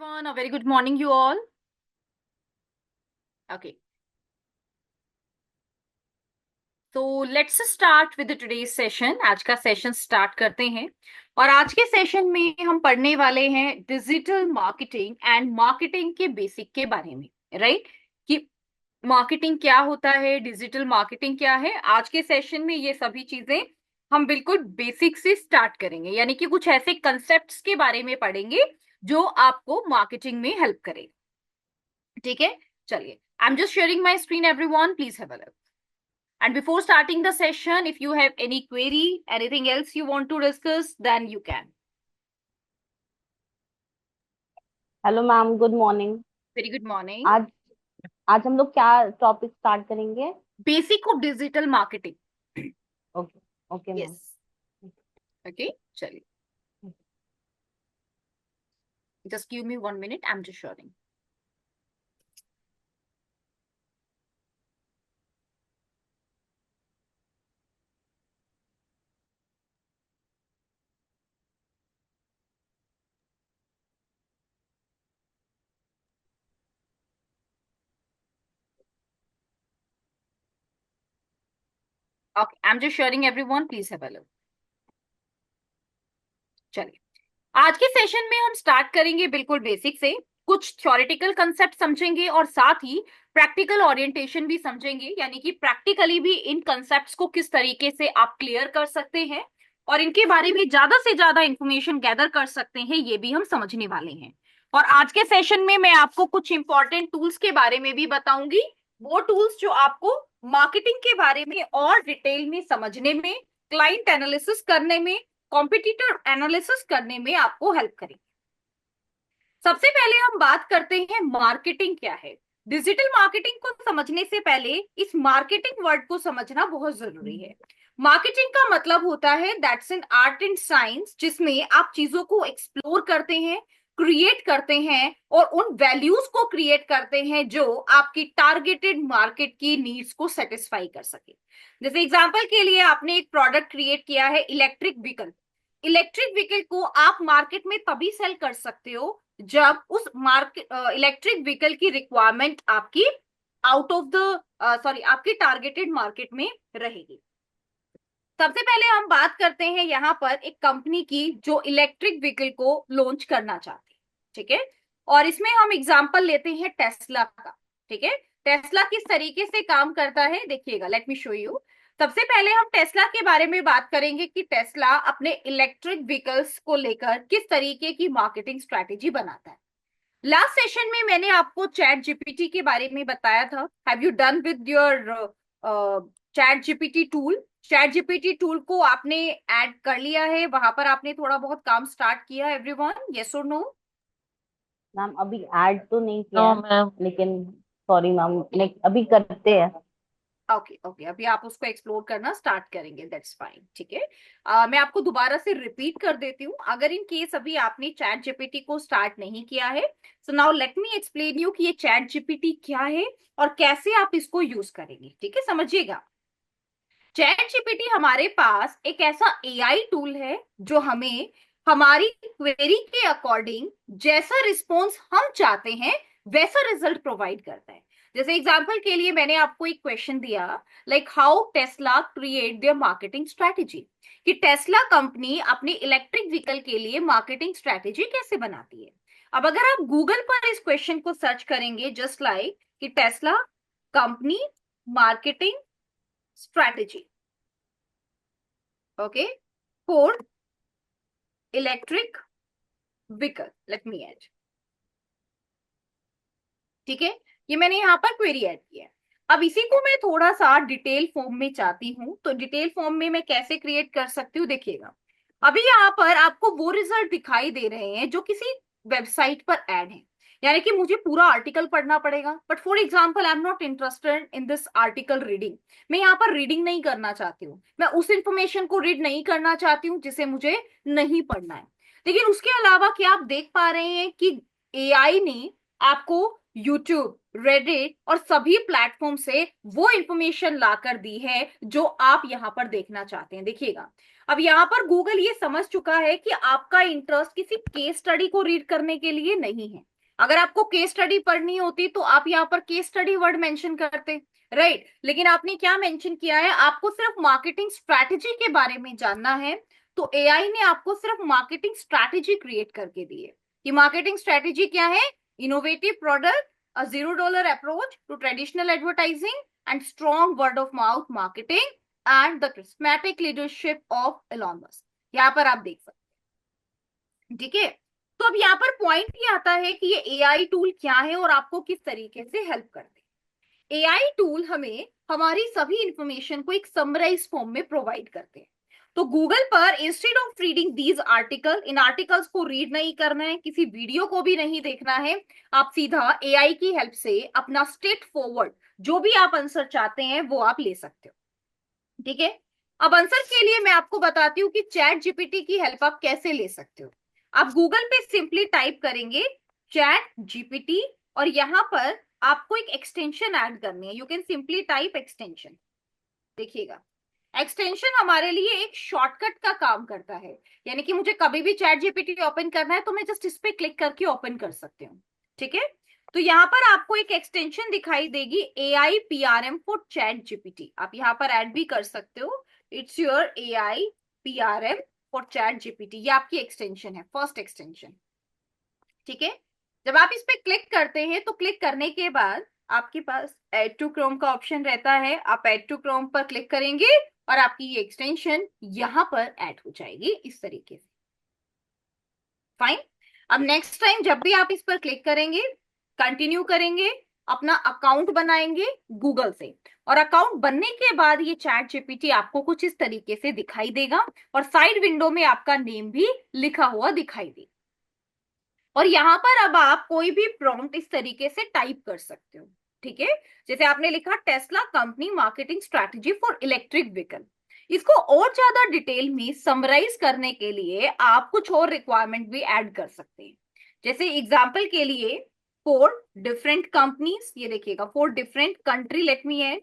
everyone. A very good morning, you all. Okay. So let's start with the today's session. आज का session start करते हैं और आज के सेशन में हम पढ़ने वाले हैं डिजिटल मार्केटिंग एंड मार्केटिंग के बेसिक के बारे में, राइट? कि मार्केटिंग क्या होता है, डिजिटल मार्केटिंग क्या है। आज के सेशन में ये सभी चीजें हम बिल्कुल बेसिक से स्टार्ट करेंगे, यानी कि कुछ ऐसे कंसेप्ट्स के बारे में पढ़ेंगे जो आपको मार्केटिंग में हेल्प करेगा। ठीक है, चलिए, I am just sharing my screen, everyone please have a look. And before starting the session, if you have any query, anything else you want to discuss, then you can. Hello ma'am, good morning. Very good morning. आज आज हम लोग क्या topic start करेंगे? Basic of digital marketing. Okay okay ma'am. Yes. Okay, चलिए. Just give me 1 minute. I'm just sharing. Okay, I'm just sharing everyone. Please have a look. चलिए, आज के सेशन में हम स्टार्ट करेंगे बिल्कुल बेसिक से, कुछ थ्योरेटिकल कंसेप्ट समझेंगे और साथ ही प्रैक्टिकल ओरिएंटेशन भी समझेंगे, यानी कि प्रैक्टिकली भी इन कंसेप्ट्स को किस तरीके से आप क्लियर कर सकते हैं और इनके बारे में ज्यादा से ज्यादा इंफॉर्मेशन गैदर कर सकते हैं, ये भी हम समझने वाले हैं। और आज के सेशन में मैं आपको कुछ इंपॉर्टेंट टूल्स के बारे में भी बताऊंगी, वो टूल्स जो आपको मार्केटिंग के बारे में और डिटेल में समझने में, क्लाइंट एनालिसिस करने में, कॉम्पिटिटर एनालिसिस करने में आपको हेल्प करेंगे। सबसे पहले हम बात करते हैं मार्केटिंग क्या है। डिजिटल मार्केटिंग को समझने से पहले इस मार्केटिंग वर्ड को समझना बहुत जरूरी है। मार्केटिंग का मतलब होता है that's an art and science, जिसमें आप चीजों को एक्सप्लोर करते हैं, क्रिएट करते हैं और उन वैल्यूज को क्रिएट करते हैं जो आपकी टारगेटेड मार्केट की नीड्स को सेटिस्फाई कर सके। जैसे एग्जांपल के लिए आपने एक प्रोडक्ट क्रिएट किया है इलेक्ट्रिक व्हीकल। इलेक्ट्रिक व्हीकल को आप मार्केट में तभी सेल कर सकते हो जब उस मार्केट इलेक्ट्रिक व्हीकल की रिक्वायरमेंट आपकी आउट ऑफ द आपकी टारगेटेड मार्केट में रहेगी। सबसे पहले हम बात करते हैं यहाँ पर एक कंपनी की जो इलेक्ट्रिक व्हीकल को लॉन्च करना चाहती है, ठीक है। और इसमें हम एग्जांपल लेते हैं टेस्ला का, ठीक है। टेस्ला किस तरीके से काम करता है देखिएगा, लेट मी शो यू। सबसे पहले हम टेस्ला के बारे में बात करेंगे कि टेस्ला अपने इलेक्ट्रिक व्हीकल्स को लेकर किस तरीके की मार्केटिंग स्ट्रेटेजी बनाता है। लास्ट सेशन में मैंने आपको चैट जीपीटी के बारे में बताया था। Have you done with your chat GPT tool? Chat GPT tool को आपने ऐड कर लिया है, वहां पर आपने थोड़ा बहुत काम स्टार्ट किया है एवरीवन, यस और नो? मैम अभी ऐड तो नहीं किया नो है, मैम। लेकिन सॉरी मैम, अभी करते हैं। ओके ओके, अभी आप उसको एक्सप्लोर करना स्टार्ट करेंगे, दैट्स फाइन, ठीक है। मैं आपको दोबारा से रिपीट कर देती हूँ, अगर इन केस अभी आपने चैट जीपीटी को स्टार्ट नहीं किया है, so now let me explain you कि ये चैट जीपीटी क्या है और कैसे आप इसको यूज करेंगे, ठीक है, समझिएगा। चैट जीपीटी हमारे पास एक ऐसा एआई टूल है जो हमें हमारी क्वेरी के अकॉर्डिंग जैसा रिस्पॉन्स हम चाहते हैं वैसा रिजल्ट प्रोवाइड करता है। जैसे एग्जांपल के लिए मैंने आपको एक क्वेश्चन दिया, like how Tesla create their marketing strategy, कि टेस्ला कंपनी अपनी इलेक्ट्रिक व्हीकल के लिए मार्केटिंग स्ट्रेटेजी कैसे बनाती है। अब अगर आप गूगल पर इस क्वेश्चन को सर्च करेंगे जस्ट लाइक कि Tesla company marketing strategy, okay, for electric vehicle, let me add, ठीक है। ये मैंने यहाँ पर क्वेरी ऐड किया है। अब इसी को मैं थोड़ा सा डिटेल फॉर्म में चाहती हूँ, तो डिटेल फॉर्म में मैं कैसे क्रिएट कर सकती हूँ देखिएगा। अभी यहाँ पर आपको वो रिजल्ट दिखाई दे रहे हैं जो किसी वेबसाइट पर ऐड है, यानी कि मुझे पूरा आर्टिकल पढ़ना पड़ेगा, but for example I am not interested in this article reading. मैं यहाँ पर रीडिंग नहीं करना चाहती हूँ, मैं उस इंफॉर्मेशन को रीड नहीं करना चाहती हूँ जिसे मुझे नहीं पढ़ना है। लेकिन उसके अलावा क्या आप देख पा रहे हैं कि एआई ने आपको यूट्यूब, रेडिट और सभी प्लेटफॉर्म से वो इंफॉर्मेशन लाकर दी है जो आप यहाँ पर देखना चाहते हैं। देखिएगा, अब यहाँ पर गूगल ये समझ चुका है कि आपका इंटरेस्ट किसी केस स्टडी को रीड करने के लिए नहीं है, अगर आपको केस स्टडी पढ़नी होती तो आप यहाँ पर केस स्टडी वर्ड मेंशन करते, राइट। लेकिन आपने क्या मेंशन किया है, आपको सिर्फ मार्केटिंग स्ट्रैटेजी के बारे में जानना है, तो एआई ने आपको सिर्फ मार्केटिंग स्ट्रैटेजी क्रिएट करके दी है कि मार्केटिंग स्ट्रैटेजी क्या है, innovative product, a $0 approach to traditional advertising and strong word of mouth marketing and the charismatic leadership of Elon Musk. यहाँ पर आप देख सकते हैं, ठीक है। तो अब यहाँ पर पॉइंट ये आता है कि ये एआई टूल क्या है और आपको किस तरीके से हेल्प करते हैं। एआई टूल हमें हमारी सभी इंफॉर्मेशन को एक समराइज फॉर्म में प्रोवाइड करते हैं। तो गूगल पर instead of reading these article, in articles को रीड नहीं करना है, किसी वीडियो को भी नहीं देखना है, आप सीधा एआई की हेल्प से अपना स्ट्रेट फॉरवर्ड जो भी आप आंसर चाहते हैं वो आप ले सकते हो, ठीक है। अब आंसर के लिए मैं आपको बताती हूँ कि चैट जीपीटी की हेल्प आप कैसे ले सकते हो। आप गूगल पे सिंपली टाइप करेंगे चैट जीपीटी और यहाँ पर आपको एक एक्सटेंशन ऐड करनी है। You can simply type extension, देखिएगा एक्सटेंशन हमारे लिए एक शॉर्टकट का काम करता है, यानी कि मुझे कभी भी चैट जीपीटी ओपन करना है तो मैं जस्ट इस पे क्लिक करके ओपन कर सकती हूँ, ठीक है। तो यहाँ पर आपको एक एक्सटेंशन दिखाई देगी AIPRM फॉर चैट जीपीटी, आप यहाँ पर ऐड भी कर सकते हो, it's your AIPRM for chat GPT, ये आपकी एक्सटेंशन है, फर्स्ट एक्सटेंशन, ठीक है। जब आप इस पे क्लिक करते हैं तो क्लिक करने के बाद आपके पास एड टू क्रोम का ऑप्शन रहता है, आप एड टू क्रोम पर क्लिक करेंगे और आपकी ये एक्सटेंशन यहां पर ऐड हो जाएगी इस तरीके से, फाइन। अब नेक्स्ट टाइम जब भी आप इस पर क्लिक करेंगे, कंटिन्यू करेंगे, अपना अकाउंट बनाएंगे गूगल से, और अकाउंट बनने के बाद ये चैट जीपीटी आपको कुछ इस तरीके से दिखाई देगा और साइड विंडो में आपका नेम भी लिखा हुआ दिखाई देगा। और यहाँ पर अब आप कोई भी प्रॉम्प्ट इस तरीके से टाइप कर सकते हो, ठीक है। जैसे आपने लिखा Tesla company marketing strategy for electric vehicle, इसको और ज्यादा डिटेल में समराइज करने के लिए आप कुछ और रिक्वायरमेंट भी ऐड कर सकते हैं। जैसे एग्जाम्पल के लिए 4 डिफरेंट कंपनीज, ये देखिएगा 4 different country, late me add,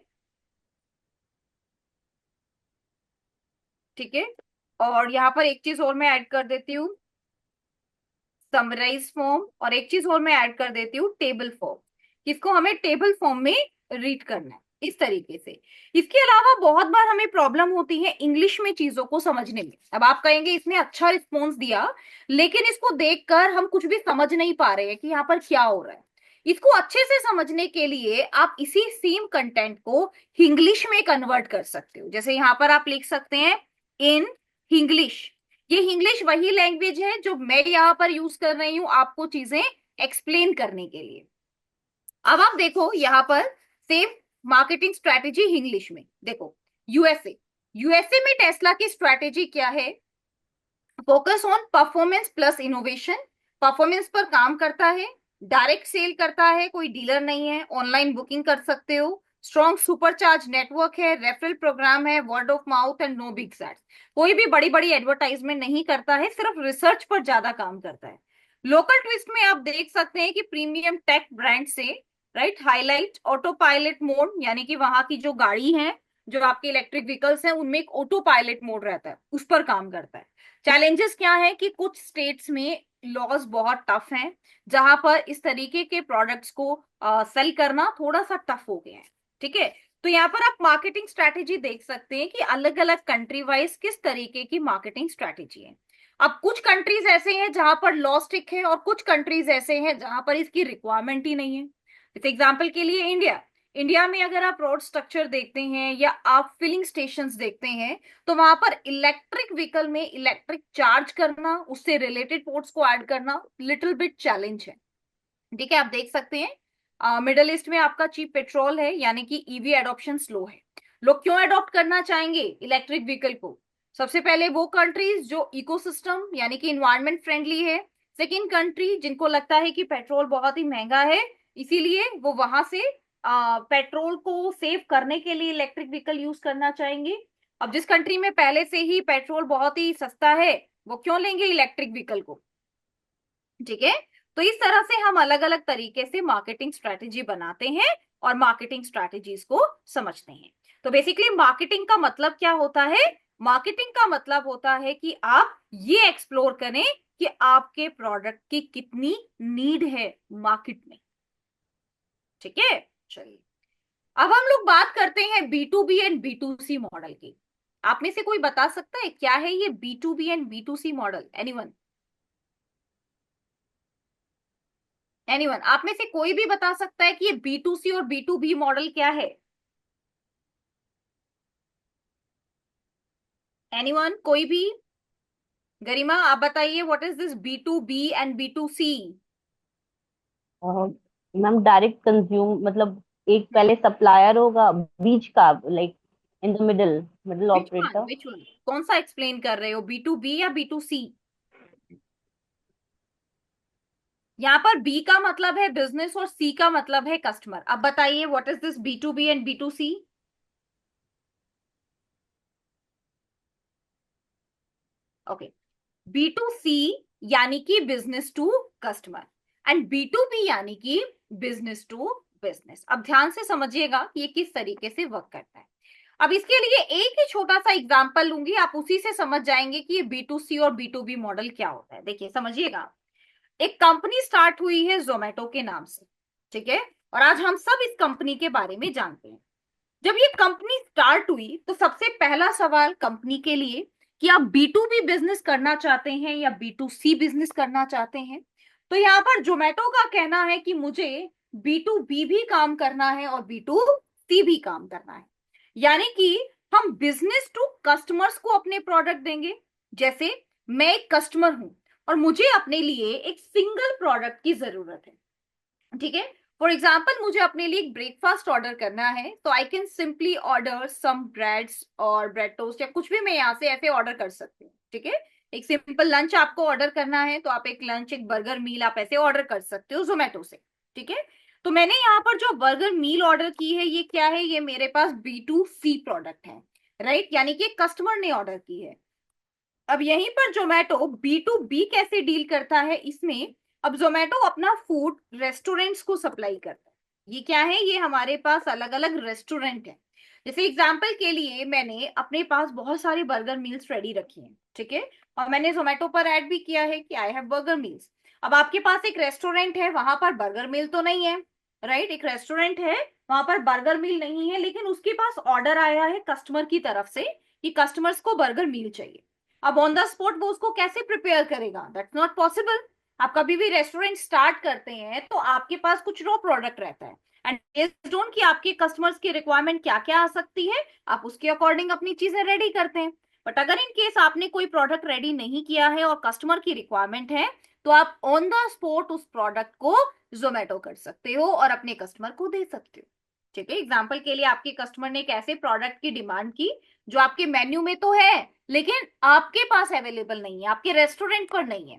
ठीक है। और यहाँ पर एक चीज और मैं ऐड कर देती हूँ, समराइज फॉर्म, और एक चीज और मैं ऐड कर देती हूँ टेबल फॉर्म, किसको हमें टेबल फॉर्म में रीड करना है इस तरीके से। इसके अलावा बहुत बार हमें प्रॉब्लम होती है इंग्लिश में चीजों को समझने में। अब आप कहेंगे इसने अच्छा रिस्पॉन्स दिया लेकिन इसको देखकर हम कुछ भी समझ नहीं पा रहे हैं कि यहाँ पर क्या हो रहा है। इसको अच्छे से समझने के लिए आप इसी सेम कंटेंट को इंग्लिश में कन्वर्ट कर सकते हो। जैसे यहाँ पर आप लिख सकते हैं इन इंग्लिश, ये इंग्लिश वही लैंग्वेज है जो मैं यहाँ पर यूज कर रही हूँ आपको चीजें एक्सप्लेन करने के लिए। अब आप देखो यहाँ पर सेम मार्केटिंग स्ट्रैटेजी इंग्लिश में, देखो यूएसए, यूएसए में टेस्ला की स्ट्रैटेजी क्या है, focus on performance plus innovation, performance पर काम करता है, डायरेक्ट सेल करता है, कोई डीलर नहीं है, ऑनलाइन बुकिंग कर सकते हो, स्ट्रॉन्ग सुपरचार्ज नेटवर्क है, रेफरल प्रोग्राम है, word of mouth and no big ads, कोई भी बड़ी बड़ी एडवर्टाइजमेंट नहीं करता है, सिर्फ रिसर्च पर ज्यादा काम करता है। लोकल ट्विस्ट में आप देख सकते हैं कि प्रीमियम टेक ब्रांड से, right, highlight auto pilot mode, यानी कि वहां की जो गाड़ी है, जो आपके इलेक्ट्रिक व्हीकल्स हैं उनमें एक ऑटो पायलट मोड रहता है, उस पर काम करता है। चैलेंजेस क्या है कि कुछ स्टेट्स में लॉज बहुत टफ हैं, जहां पर इस तरीके के प्रोडक्ट्स को सेल करना थोड़ा सा टफ हो गया है, ठीक है। तो यहाँ पर आप मार्केटिंग स्ट्रैटेजी देख सकते हैं कि अलग अलग कंट्री वाइज किस तरीके की मार्केटिंग स्ट्रैटेजी है। अब कुछ कंट्रीज ऐसे हैं जहां पर लॉ स्टिक है और कुछ कंट्रीज ऐसे हैं जहां पर इसकी रिक्वायरमेंट ही नहीं है। जैसे एग्जाम्पल के लिए इंडिया, इंडिया में अगर आप रोड स्ट्रक्चर देखते हैं या आप फिलिंग स्टेशंस देखते हैं तो वहां पर इलेक्ट्रिक व्हीकल में इलेक्ट्रिक चार्ज करना, उससे रिलेटेड पोर्ट्स को ऐड करना लिटिल बिट चैलेंज है, ठीक है। आप देख सकते हैं मिडल ईस्ट में आपका चीप पेट्रोल है, यानी कि ईवी एडॉप्शन स्लो है। लोग क्यों एडॉप्ट करना चाहेंगे इलेक्ट्रिक व्हीकल को, सबसे पहले वो कंट्रीज जो इकोसिस्टम यानी कि इन्वायरमेंट फ्रेंडली है, सेकेंड कंट्री जिनको लगता है कि पेट्रोल बहुत ही महंगा है इसीलिए वो वहां से पेट्रोल को सेव करने के लिए इलेक्ट्रिक व्हीकल यूज करना चाहेंगे। अब जिस कंट्री में पहले से ही पेट्रोल बहुत ही सस्ता है वो क्यों लेंगे इलेक्ट्रिक व्हीकल को, ठीक है। तो इस तरह से हम अलग अलग तरीके से मार्केटिंग स्ट्रैटेजी बनाते हैं और मार्केटिंग स्ट्रैटेजीज को समझते हैं। तो बेसिकली मार्केटिंग का मतलब क्या होता है, मार्केटिंग का मतलब होता है कि आप ये एक्सप्लोर करें कि आपके प्रोडक्ट की कितनी नीड है मार्केट में। ठीक है, चलिए अब हम लोग बात करते हैं B to B and B to C model की। आप में से कोई बता सकता है क्या है ये B to B and B to C model? Anyone? Anyone आप में से कोई भी बता सकता है कि ये बी टू सी और बी टू बी मॉडल क्या है? एनीवन, कोई भी? गरिमा आप बताइए, what is this B to B and B to C? Ma'am direct consume मतलब एक पहले सप्लायर होगा बीच का, like in the middle middle which one operator. Which one? कौन सा एक्सप्लेन कर रहे हो, बी टू बी या बी टू सी? यहाँ पर बी का मतलब है बिजनेस और सी का मतलब है कस्टमर। अब बताइए what is this B to B and B to C? Okay, B to C यानी कि business to customer and B to B यानी कि बिजनेस टू बिजनेस। अब ध्यान से समझिएगा कि ये किस तरीके से वर्क करता है। अब इसके लिए एक ही छोटा सा एग्जांपल लूंगी, आप उसी से समझ जाएंगे कि ये बी टू सी और बी टू बी मॉडल क्या होता है। देखिए समझिएगा, एक कंपनी स्टार्ट हुई है जोमेटो के नाम से, ठीक है, और आज हम सब इस कंपनी के बारे में जानते हैं। जब ये कंपनी स्टार्ट हुई तो सबसे पहला सवाल कंपनी के लिए कि आप बी टू बी बिजनेस करना चाहते हैं या बी टू सी बिजनेस करना चाहते हैं। तो यहाँ पर जोमेटो का कहना है कि मुझे बी टू बी भी काम करना है और बी टू सी भी काम करना है। यानी कि हम बिजनेस टू कस्टमर्स को अपने प्रोडक्ट देंगे। जैसे मैं एक कस्टमर हूं और मुझे अपने लिए एक सिंगल प्रोडक्ट की जरूरत है, ठीक है। फॉर एग्जाम्पल मुझे अपने लिए एक ब्रेकफास्ट ऑर्डर करना है, तो I can simply order some breads और ब्रेड टोस्ट या कुछ भी मैं यहाँ से ऐसे ऑर्डर कर सकती हूँ, ठीक है। एक सिंपल लंच आपको ऑर्डर करना है तो आप एक लंच एक बर्गर मील आप ऐसे ऑर्डर कर सकते हो जोमेटो से, ठीक है। तो मैंने यहाँ पर जो बर्गर मील ऑर्डर की है ये क्या है, ये मेरे पास बी टू सी प्रोडक्ट है, राइट, यानी कि कस्टमर ने ऑर्डर की है। अब यहीं पर जोमेटो बी टू बी कैसे डील करता है इसमें। अब जोमेटो अपना फूड रेस्टोरेंट्स को सप्लाई करता है। ये क्या है, ये हमारे पास अलग अलग रेस्टोरेंट है। जैसे एग्जांपल के लिए मैंने अपने पास बहुत सारे बर्गर मील्स रेडी रखी हैं, ठीक है, और मैंने जोमेटो पर ऐड भी किया है कि आई हैव बर्गर मील्स। अब आपके पास एक रेस्टोरेंट है, वहां पर बर्गर मील तो नहीं है, राइट, एक रेस्टोरेंट है वहां पर बर्गर मील नहीं है, लेकिन उसके पास ऑर्डर आया है कस्टमर की तरफ से कि कस्टमर्स को बर्गर मील चाहिए। अब ऑन द स्पॉट वो उसको कैसे प्रिपेयर करेगा, दैट्स नॉट पॉसिबल। आप कभी भी रेस्टोरेंट स्टार्ट करते हैं तो आपके पास कुछ रॉ प्रोडक्ट रहता है एंड बेस्ड ऑन कि आपके कस्टमर्स की रिक्वायरमेंट क्या क्या आ सकती है, आप उसके अकॉर्डिंग अपनी चीजें रेडी करते हैं। बट अगर इन केस आपने कोई प्रोडक्ट रेडी नहीं किया है और कस्टमर की रिक्वायरमेंट है, तो आप ऑन द स्पॉट उस प्रोडक्ट को जोमेटो कर सकते हो और अपने कस्टमर को दे सकते हो, ठीक है। एग्जाम्पल के लिए आपके कस्टमर ने एक ऐसे प्रोडक्ट की डिमांड की जो आपके मेन्यू में तो है लेकिन आपके पास अवेलेबल नहीं है, आपके रेस्टोरेंट पर नहीं है,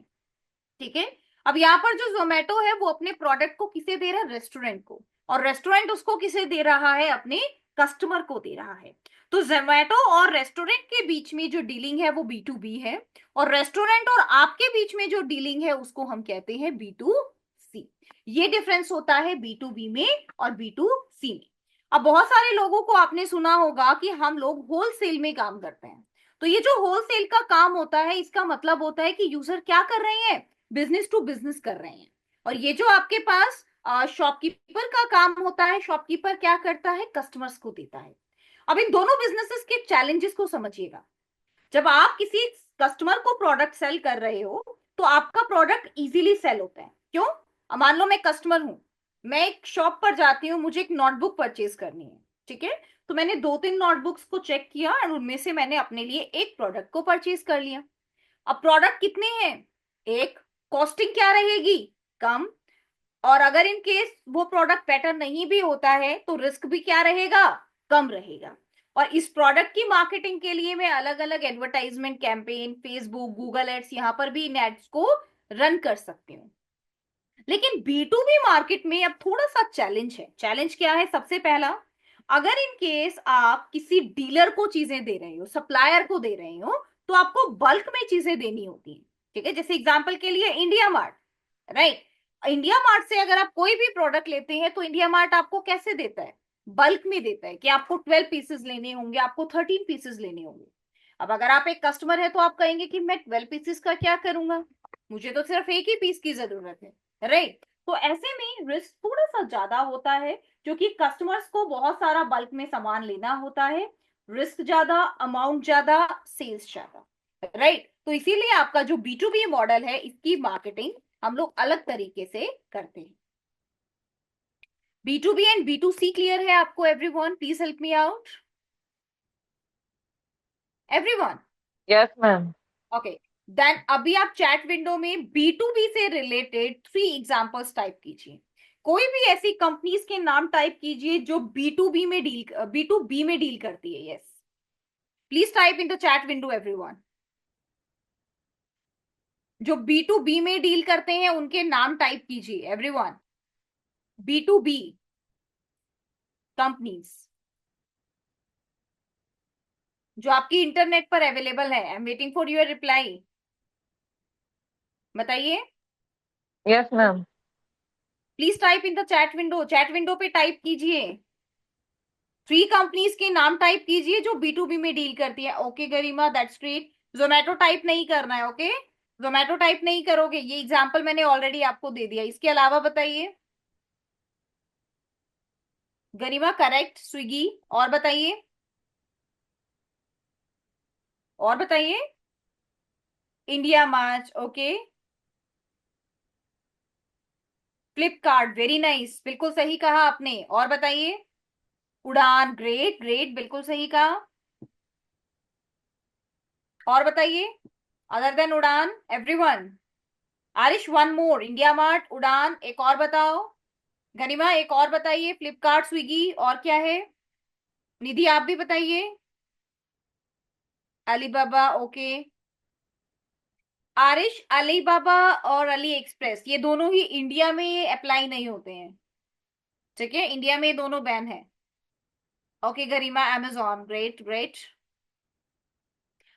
ठीक है। अब यहाँ पर जो जोमेटो है वो अपने प्रोडक्ट को किसे दे रहा है, रेस्टोरेंट को, और रेस्टोरेंट उसको किसे दे रहा है, अपने कस्टमर को दे रहा है। तो जोमेटो और रेस्टोरेंट के बीच में जो डीलिंग है वो बी टू बी है, और रेस्टोरेंट और आपके बीच में जो डीलिंग है उसको हम कहते हैं बी टू सी। ये डिफरेंस होता है बी टू बी में और बी टू सी में। अब बहुत सारे लोगों को आपने सुना होगा कि हम लोग होलसेल में काम करते हैं। तो ये जो होलसेल का काम होता है इसका मतलब होता है कि यूजर क्या कर रहे हैं, बिजनेस टू बिजनेस कर रहे हैं। और ये जो आपके पास शॉपकीपर का काम होता है, शॉपकीपर क्या करता है, कस्टमर्स को देता है। अब इन दोनों बिजनेसेस के चैलेंजेस को समझिएगा। जब आप किसी कस्टमर को प्रोडक्ट सेल कर रहे हो तो आपका प्रोडक्ट इजीली सेल होता है, क्यों? अब मान लो मैं कस्टमर हूं, मैं एक शॉप पर जाती हूँ, मुझे एक नोटबुक परचेज करनी है, ठीक है। तो मैंने दो तीन नोटबुक्स को चेक किया और उनमें से मैंने अपने लिए एक प्रोडक्ट को परचेज कर लिया। अब प्रोडक्ट कितने हैं, एक, कॉस्टिंग क्या रहेगी, कम, और अगर इन केस वो प्रोडक्ट बेटर नहीं भी होता है तो रिस्क भी क्या रहेगा, कम रहेगा। और इस प्रोडक्ट की मार्केटिंग के लिए मैं अलग अलग advertisement campaign, Facebook, Google ads, यहां पर भी इन एड्स को रन कर सकती हूँ। लेकिन बी टू बी मार्केट में अब थोड़ा सा चैलेंज है। चैलेंज क्या है, सबसे पहला, अगर इन केस आप किसी डीलर को चीजें दे रहे हो, सप्लायर को दे रहे हो, तो आपको बल्क में चीजें देनी होती है, ठीक है। जैसे एग्जांपल के लिए India mart, right, India mart से अगर आप कोई भी प्रोडक्ट लेते हैं तो इंडिया मार्ट आपको कैसे देता है, बल्क में देता है कि आपको 12 पीसेस लेने होंगे, आपको 13 पीसेस लेने होंगे। अब अगर आप एक कस्टमर है तो आप कहेंगे कि मैं 12 पीसेस का क्या करूंगा, मुझे तो सिर्फ एक ही पीस की जरूरत है, राइट। तो ऐसे में रिस्क थोड़ा सा ज्यादा होता है, क्योंकि कस्टमर्स को बहुत सारा बल्क में सामान लेना होता है। रिस्क ज्यादा, अमाउंट ज्यादा, सेल्स ज्यादा, राइट। तो इसीलिए आपका जो B2B मॉडल है, इसकी मार्केटिंग हम लोग अलग तरीके से करते हैं। B2B एंड B2C क्लियर है आपको? Everyone please help me out, everyone. Yes ma'am. Okay, then अभी आप चैट विंडो में B2B से रिलेटेड 3 एग्जांपल्स टाइप कीजिए। कोई भी ऐसी कंपनीज के नाम टाइप कीजिए जो B2B में डील करती है। Yes, please type in the chat window everyone. जो B2B में डील करते हैं उनके नाम टाइप कीजिए एवरीवन। B2B कंपनीज जो आपकी इंटरनेट पर अवेलेबल है। I am waiting for your reply. बताइए, yes ma'am. Please type in the chat window. Chat window पे टाइप कीजिए, 3 कंपनीज के नाम टाइप कीजिए जो B2B में डील करती है। Okay Garima, that's great. Zomato type नहीं करना है, ओके। जोमेटो टाइप नहीं करोगे, ये एग्जांपल मैंने ऑलरेडी आपको दे दिया। इसके अलावा बताइए। गरिमा करेक्ट, स्विगी। और बताइए, और बताइए। India mart, okay. Flipkart, very nice, बिल्कुल सही कहा आपने। और बताइए। उड़ान, ग्रेट ग्रेट, बिल्कुल सही कहा। और बताइए, अदर देन उड़ान everyone. Aarish, one more. India mart, उड़ान, एक और बताओ। गरिमा एक और बताइए। फ्लिपकार्ट, स्विगी, और क्या है? निधि आप भी बताइए। Alibaba, okay. आरिश, अलीबाबा और अली एक्सप्रेस ये दोनों ही इंडिया में अप्लाई नहीं होते हैं, ठीक है। इंडिया में ये दोनों बैन है। Okay Garima, amazon, great great.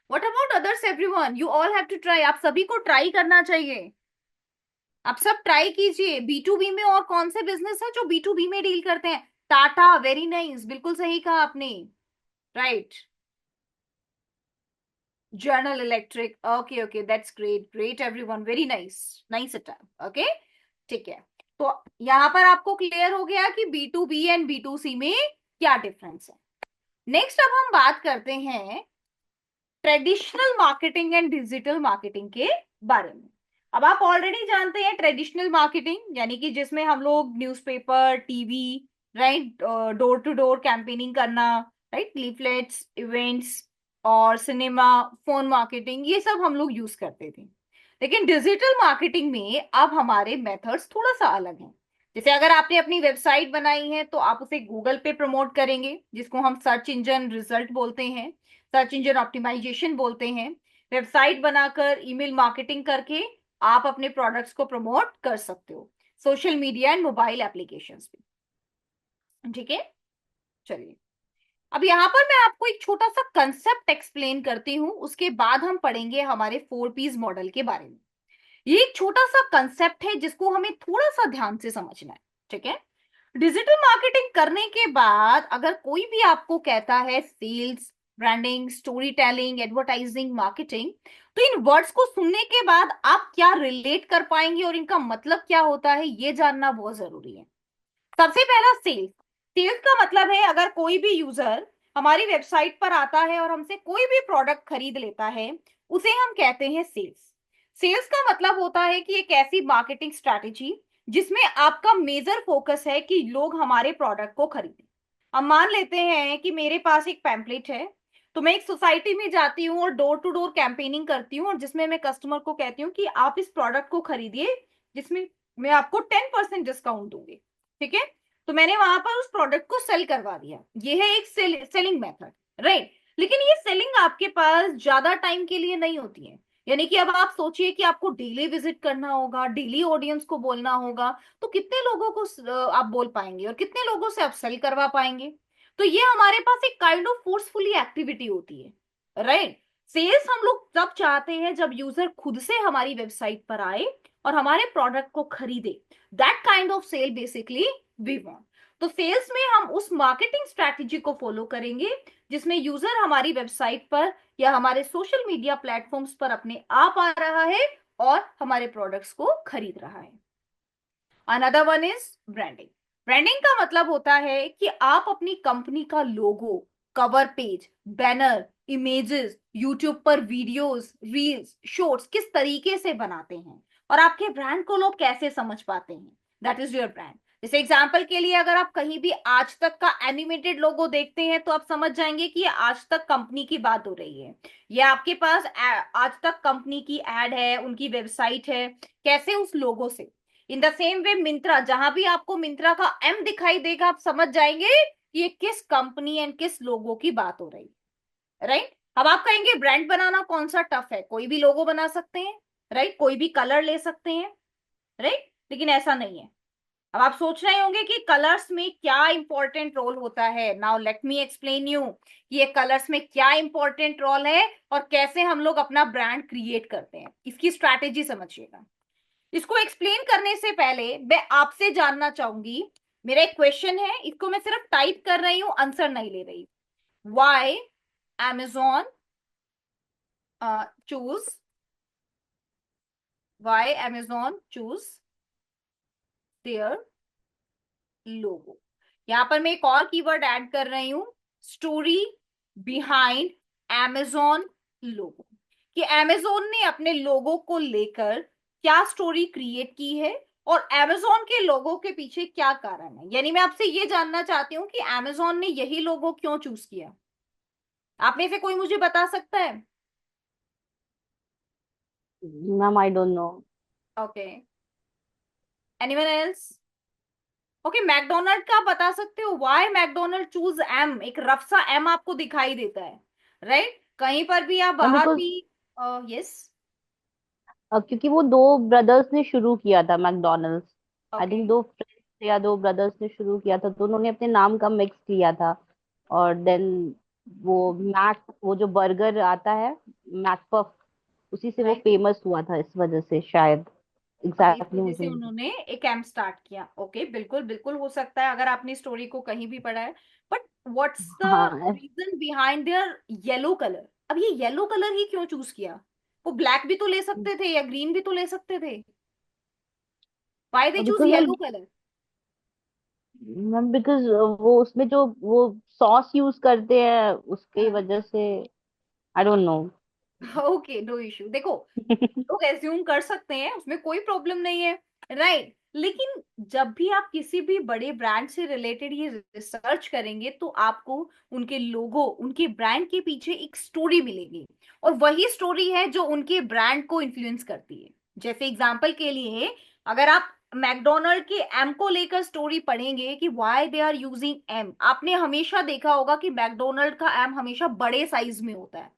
What about others everyone? You all have to try. आप सभी को ट्राई करना चाहिए। आप सब ट्राई कीजिए। B2B में और कौन से बिजनेस है जो B2B में डील करते हैं? टाटा, वेरी नाइस, बिल्कुल सही कहा आपने, right. General electric, okay okay, that's great great everyone, very nice, nice attempt, okay. ठीक है, तो यहां पर आपको क्लियर हो गया कि B2B एंड B2C में क्या डिफरेंस है। नेक्स्ट अब हम बात करते हैं traditional marketing and digital marketing के बारे में। अब आप ऑलरेडी जानते हैं ट्रेडिशनल मार्केटिंग यानी कि जिसमें हम लोग newspaper, TV, right, door to door campaigning करना, राइट, लीफलेट्स, इवेंट्स और सिनेमा, फोन मार्केटिंग, ये सब हम लोग यूज करते थे। लेकिन डिजिटल मार्केटिंग में अब हमारे मेथड्स थोड़ा सा अलग हैं। जैसे अगर आपने अपनी वेबसाइट बनाई है तो आप उसे गूगल पे प्रमोट करेंगे, जिसको हम सर्च इंजन रिजल्ट बोलते हैं, सर्च इंजन ऑप्टिमाइजेशन बोलते हैं। वेबसाइट बनाकर ईमेल मार्केटिंग करके आप अपने प्रोडक्ट्स को प्रमोट कर सकते हो, social media and mobile applications पे, ठीक है। चलिए, अब यहाँ पर मैं आपको एक छोटा सा कंसेप्ट एक्सप्लेन करती हूँ, उसके बाद हम पढ़ेंगे हमारे 4Ps मॉडल के बारे में। ये एक छोटा सा कंसेप्ट है जिसको हमें थोड़ा सा ध्यान से समझना है, ठीक है। डिजिटल मार्केटिंग करने के बाद अगर कोई भी आपको कहता है sales, branding, story telling, advertising, marketing, तो इन वर्ड्स को सुनने के बाद आप क्या रिलेट कर पाएंगे और इनका मतलब क्या होता है ये जानना बहुत जरूरी है। सबसे पहला सेल्स। सेल्स का मतलब है अगर कोई भी यूजर हमारी वेबसाइट पर आता है और हमसे कोई भी प्रोडक्ट खरीद लेता है, उसे हम कहते हैं सेल्स। सेल्स का मतलब होता है कि एक ऐसी मार्केटिंग स्ट्रैटेजी जिसमें आपका मेजर फोकस है कि लोग हमारे प्रोडक्ट को खरीदें। अब मान लेते हैं कि मेरे पास एक पैम्पलेट है, तो मैं एक सोसाइटी में जाती हूँ और डोर टू डोर कैंपेनिंग करती हूँ और जिसमें मैं कस्टमर को कहती हूँ कि आप इस प्रोडक्ट को खरीदिए, जिसमें मैं आपको 10% डिस्काउंट दूंगी, ठीक है। तो मैंने वहां पर उस प्रोडक्ट को सेल करवा दिया। ये है एक सेलिंग मेथड, राइट। लेकिन ये सेलिंग आपके पास ज्यादा टाइम के लिए नहीं होती है। यानी कि अब आप सोचिए कि आपको डेली विजिट करना होगा, डेली ऑडियंस को बोलना होगा, तो कितने लोगों को आप बोल पाएंगे और कितने लोगों से आप सेल करवा पाएंगे। तो ये हमारे पास एक काइंड ऑफ फोर्सफुली एक्टिविटी होती है, राइट। सेल्स हम लोग तब चाहते हैं जब यूजर खुद से हमारी वेबसाइट पर आए और हमारे प्रोडक्ट को खरीदे। That kind of sell basically we want. तो सेल्स में हम उस मार्केटिंग स्ट्रैटेजी को फॉलो करेंगे जिसमें यूजर हमारी वेबसाइट पर या हमारे सोशल मीडिया प्लेटफॉर्म्स पर अपने आप आ रहा है और हमारे प्रोडक्ट्स को खरीद रहा है। Another one is branding. Branding का मतलब होता है कि आप अपनी कंपनी का logo, cover page, banner, images, YouTube पर वीडियोस, रील्स, शॉर्ट्स किस तरीके से बनाते हैं और आपके ब्रांड को लोग कैसे समझ पाते हैं, दैट इज योर ब्रांड। जैसे एग्जाम्पल के लिए अगर आप कहीं भी आज तक का एनिमेटेड लोगो देखते हैं तो आप समझ जाएंगे कि ये आज तक कंपनी की बात हो रही है। ये आपके पास आज तक कंपनी की एड है, उनकी वेबसाइट है, कैसे उस लोगो से। In the same way Myntra, जहां भी आपको मिंत्रा का एम दिखाई देगा आप समझ जाएंगे कि ये किस कंपनी एंड किस लोगो की बात हो रही है, राइट। अब आप कहेंगे ब्रांड बनाना कौन सा टफ है, कोई भी लोगो बना सकते हैं, राइट, कोई भी कलर ले सकते हैं, राइट, लेकिन ऐसा नहीं है। अब आप सोच रहे होंगे कि कलर्स में क्या इंपॉर्टेंट रोल होता है। Now let me explain you कि ये कलर्स में क्या इंपॉर्टेंट रोल है और कैसे हम लोग अपना ब्रांड क्रिएट करते हैं, इसकी स्ट्रैटेजी समझिएगा। इसको एक्सप्लेन करने से पहले मैं आपसे जानना चाहूंगी, मेरा एक क्वेश्चन है, इसको मैं सिर्फ टाइप कर रही हूं, आंसर नहीं ले रही। Why Amazon choose why Amazon choose their logo। यहां पर मैं एक और कीवर्ड ऐड कर रही हूं, स्टोरी बिहाइंड Amazon लोगो, कि Amazon ने अपने लोगो को लेकर क्या स्टोरी क्रिएट की है और Amazon के लोगो के पीछे क्या कारण है। यानी मैं आपसे ये जानना चाहती हूँ कि Amazon ने यही लोगो क्यों चूज किया। आप में से कोई मुझे बता सकता है? Ma'am I don't know. Okay, anyone else? Okay, McDonald का बता सकते हो, व्हाई मैकडोनल्ड चूज एम, एक रफ सा एम आपको दिखाई देता है, राइट, कहीं पर भी आप मैम बाहर बिकॉज भी। यस। क्योंकि वो दो ब्रदर्स ने शुरू किया था मैकडोनल्ड्स। आई ओके, थिंक दो फ्रेंड्स या दो ब्रदर्स ने शुरू किया था, तो उन्होंने अपने नाम का मिक्स किया था। और देन वो मैक, वो जो बर्गर आता है, मैकपफ, उसी से वो राइट, फेमस हुआ था, इस वजह से शायद। ओके, इस एग्जैक्टली वजह मुझे से नहीं उन्होंने एक कैंप स्टार्ट किया। ओके, बिल्कुल बिल्कुल हो सकता है अगर आपने स्टोरी को कहीं भी पढ़ा है। बट व्हाट्स द पता। हाँ, reason behind their yellow colour. अब ये येलो कलर ही क्यों चूज किया? वो ब्लैक भी तो ले सकते थे या ग्रीन भी तो ले सकते थे। Why they choose because yellow colour? Ma'am because वो उसमें जो वो सॉस यूज करते हैं उसकी वजह से। I don't know. Okay, no issue. देखो, लोग एज्यूम कर सकते हैं, उसमें कोई प्रॉब्लम नहीं है, राइट। लेकिन जब भी आप किसी भी बड़े ब्रांड से रिलेटेड ये रिसर्च करेंगे तो आपको उनके लोगो, उनके ब्रांड के पीछे एक स्टोरी मिलेगी और वही स्टोरी है जो उनके ब्रांड को इन्फ्लुएंस करती है। जैसे एग्जांपल के लिए अगर आप मैकडोनल्ड के एम को लेकर स्टोरी पढ़ेंगे कि why they are using them, आपने हमेशा देखा होगा कि मैकडोनल्ड का एम हमेशा बड़े साइज में होता है।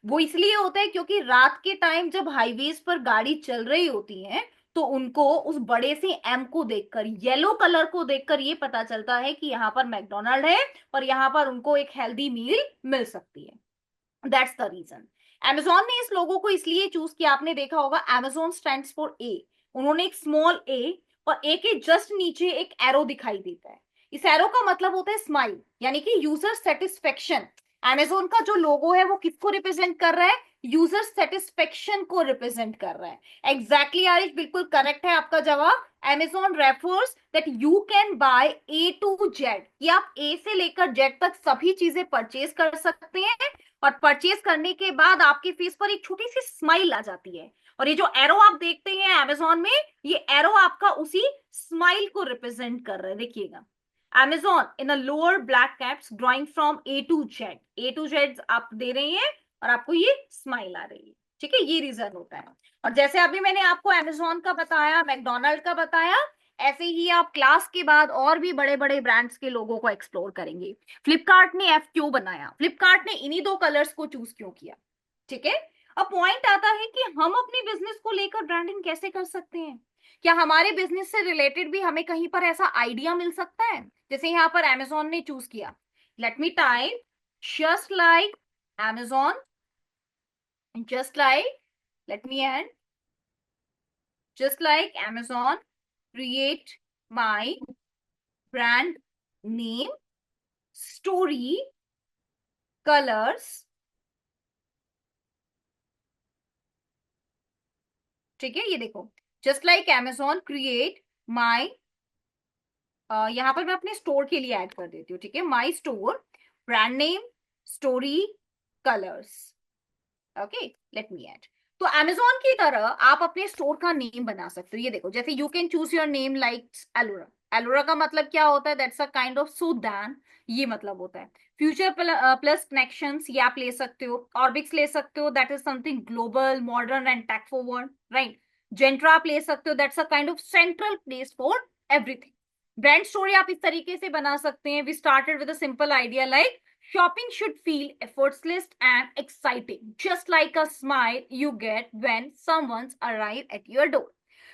वो इसलिए होता है क्योंकि रात के टाइम जब हाईवेज पर गाड़ी चल रही होती है तो उनको उस बड़े से एम को देखकर, येलो कलर को देखकर ये पता चलता है कि यहाँ पर मैकडोनल्ड है और यहाँ पर उनको एक हेल्दी मील मिल सकती है। That's the reason. Amazon ने इस लोगो को इसलिए चूज किया, आपने देखा होगा Amazon स्टैंड्स फॉर ए। उन्होंने एक स्मॉल ए और ए के जस्ट नीचे एक एरो दिखाई देता है। इस एरो का मतलब होता है स्माइल, यानी कि यूजर सेटिस्फेक्शन। Amazon का जो लोगो है वो किसको रिप्रेजेंट कर रहा है? यूजर सेटिस्फेक्शन को रिप्रेजेंट कर रहा है। एग्जैक्टली आरिश, बिल्कुल करेक्ट है आपका जवाब। Amazon refers that you can buy A to Z, कि आप ए से लेकर जेड तक सभी चीजें परचेज कर सकते हैं और परचेज करने के बाद आपके फेस पर एक छोटी सी स्माइल आ जाती है। और ये जो एरो आप देखते हैं Amazon में, ये एरो आपका उसी स्माइल को रिप्रेजेंट कर रहा है, देखिएगा। Amazon in a lower black caps drawing from A to Z, A to Z आप दे रहे हैं और आपको ये स्माइल आ रही है, ठीक है, ये रीजन होता है। और जैसे अभी मैंने आपको Amazon का बताया, मैकडोनल्ड का बताया, ऐसे ही आप क्लास के बाद और भी बड़े बड़े ब्रांड्स के लोगों को एक्सप्लोर करेंगे। फ्लिपकार्ट ने एफ क्यों बनाया, फ्लिपकार्ट ने इन्हीं दो कलर्स को चूज क्यों किया, ठीक है। अब पॉइंट आता है कि हम अपने बिजनेस को लेकर ब्रांडिंग कैसे कर सकते हैं। क्या हमारे बिजनेस से रिलेटेड भी हमें कहीं पर ऐसा आइडिया मिल सकता है जैसे यहाँ पर Amazon ने चूज किया। Let me type just like Amazon, just like, let me add, just like Amazon create my brand name, story, colors, ठीक है, ये देखो, just like Amazon create my, यहाँ पर मैं अपने स्टोर के लिए ऐड कर देती हूँ, ठीक है, माई store, brand name, story, colours. Okay, late me add. तो Amazon की तरह आप अपने स्टोर का नेम बना सकते हो। ये देखो, जैसे you can choose your name like Ellora. Ellora का मतलब क्या होता है? That's a kind of Sudan, ये मतलब होता है। फ्यूचर प्लस कनेक्शंस, ये आप ले सकते हो। ऑर्बिक्स ले सकते हो, that is something global, modern and tech forward, right. Gentra आप ले सकते हो, that's a kind of central place for everything. Brand story आप इस तरीके से बना सकते हैं। We started with a simple idea like shopping should feel effortless and exciting, just like a smile you get when someone's arrive at your door.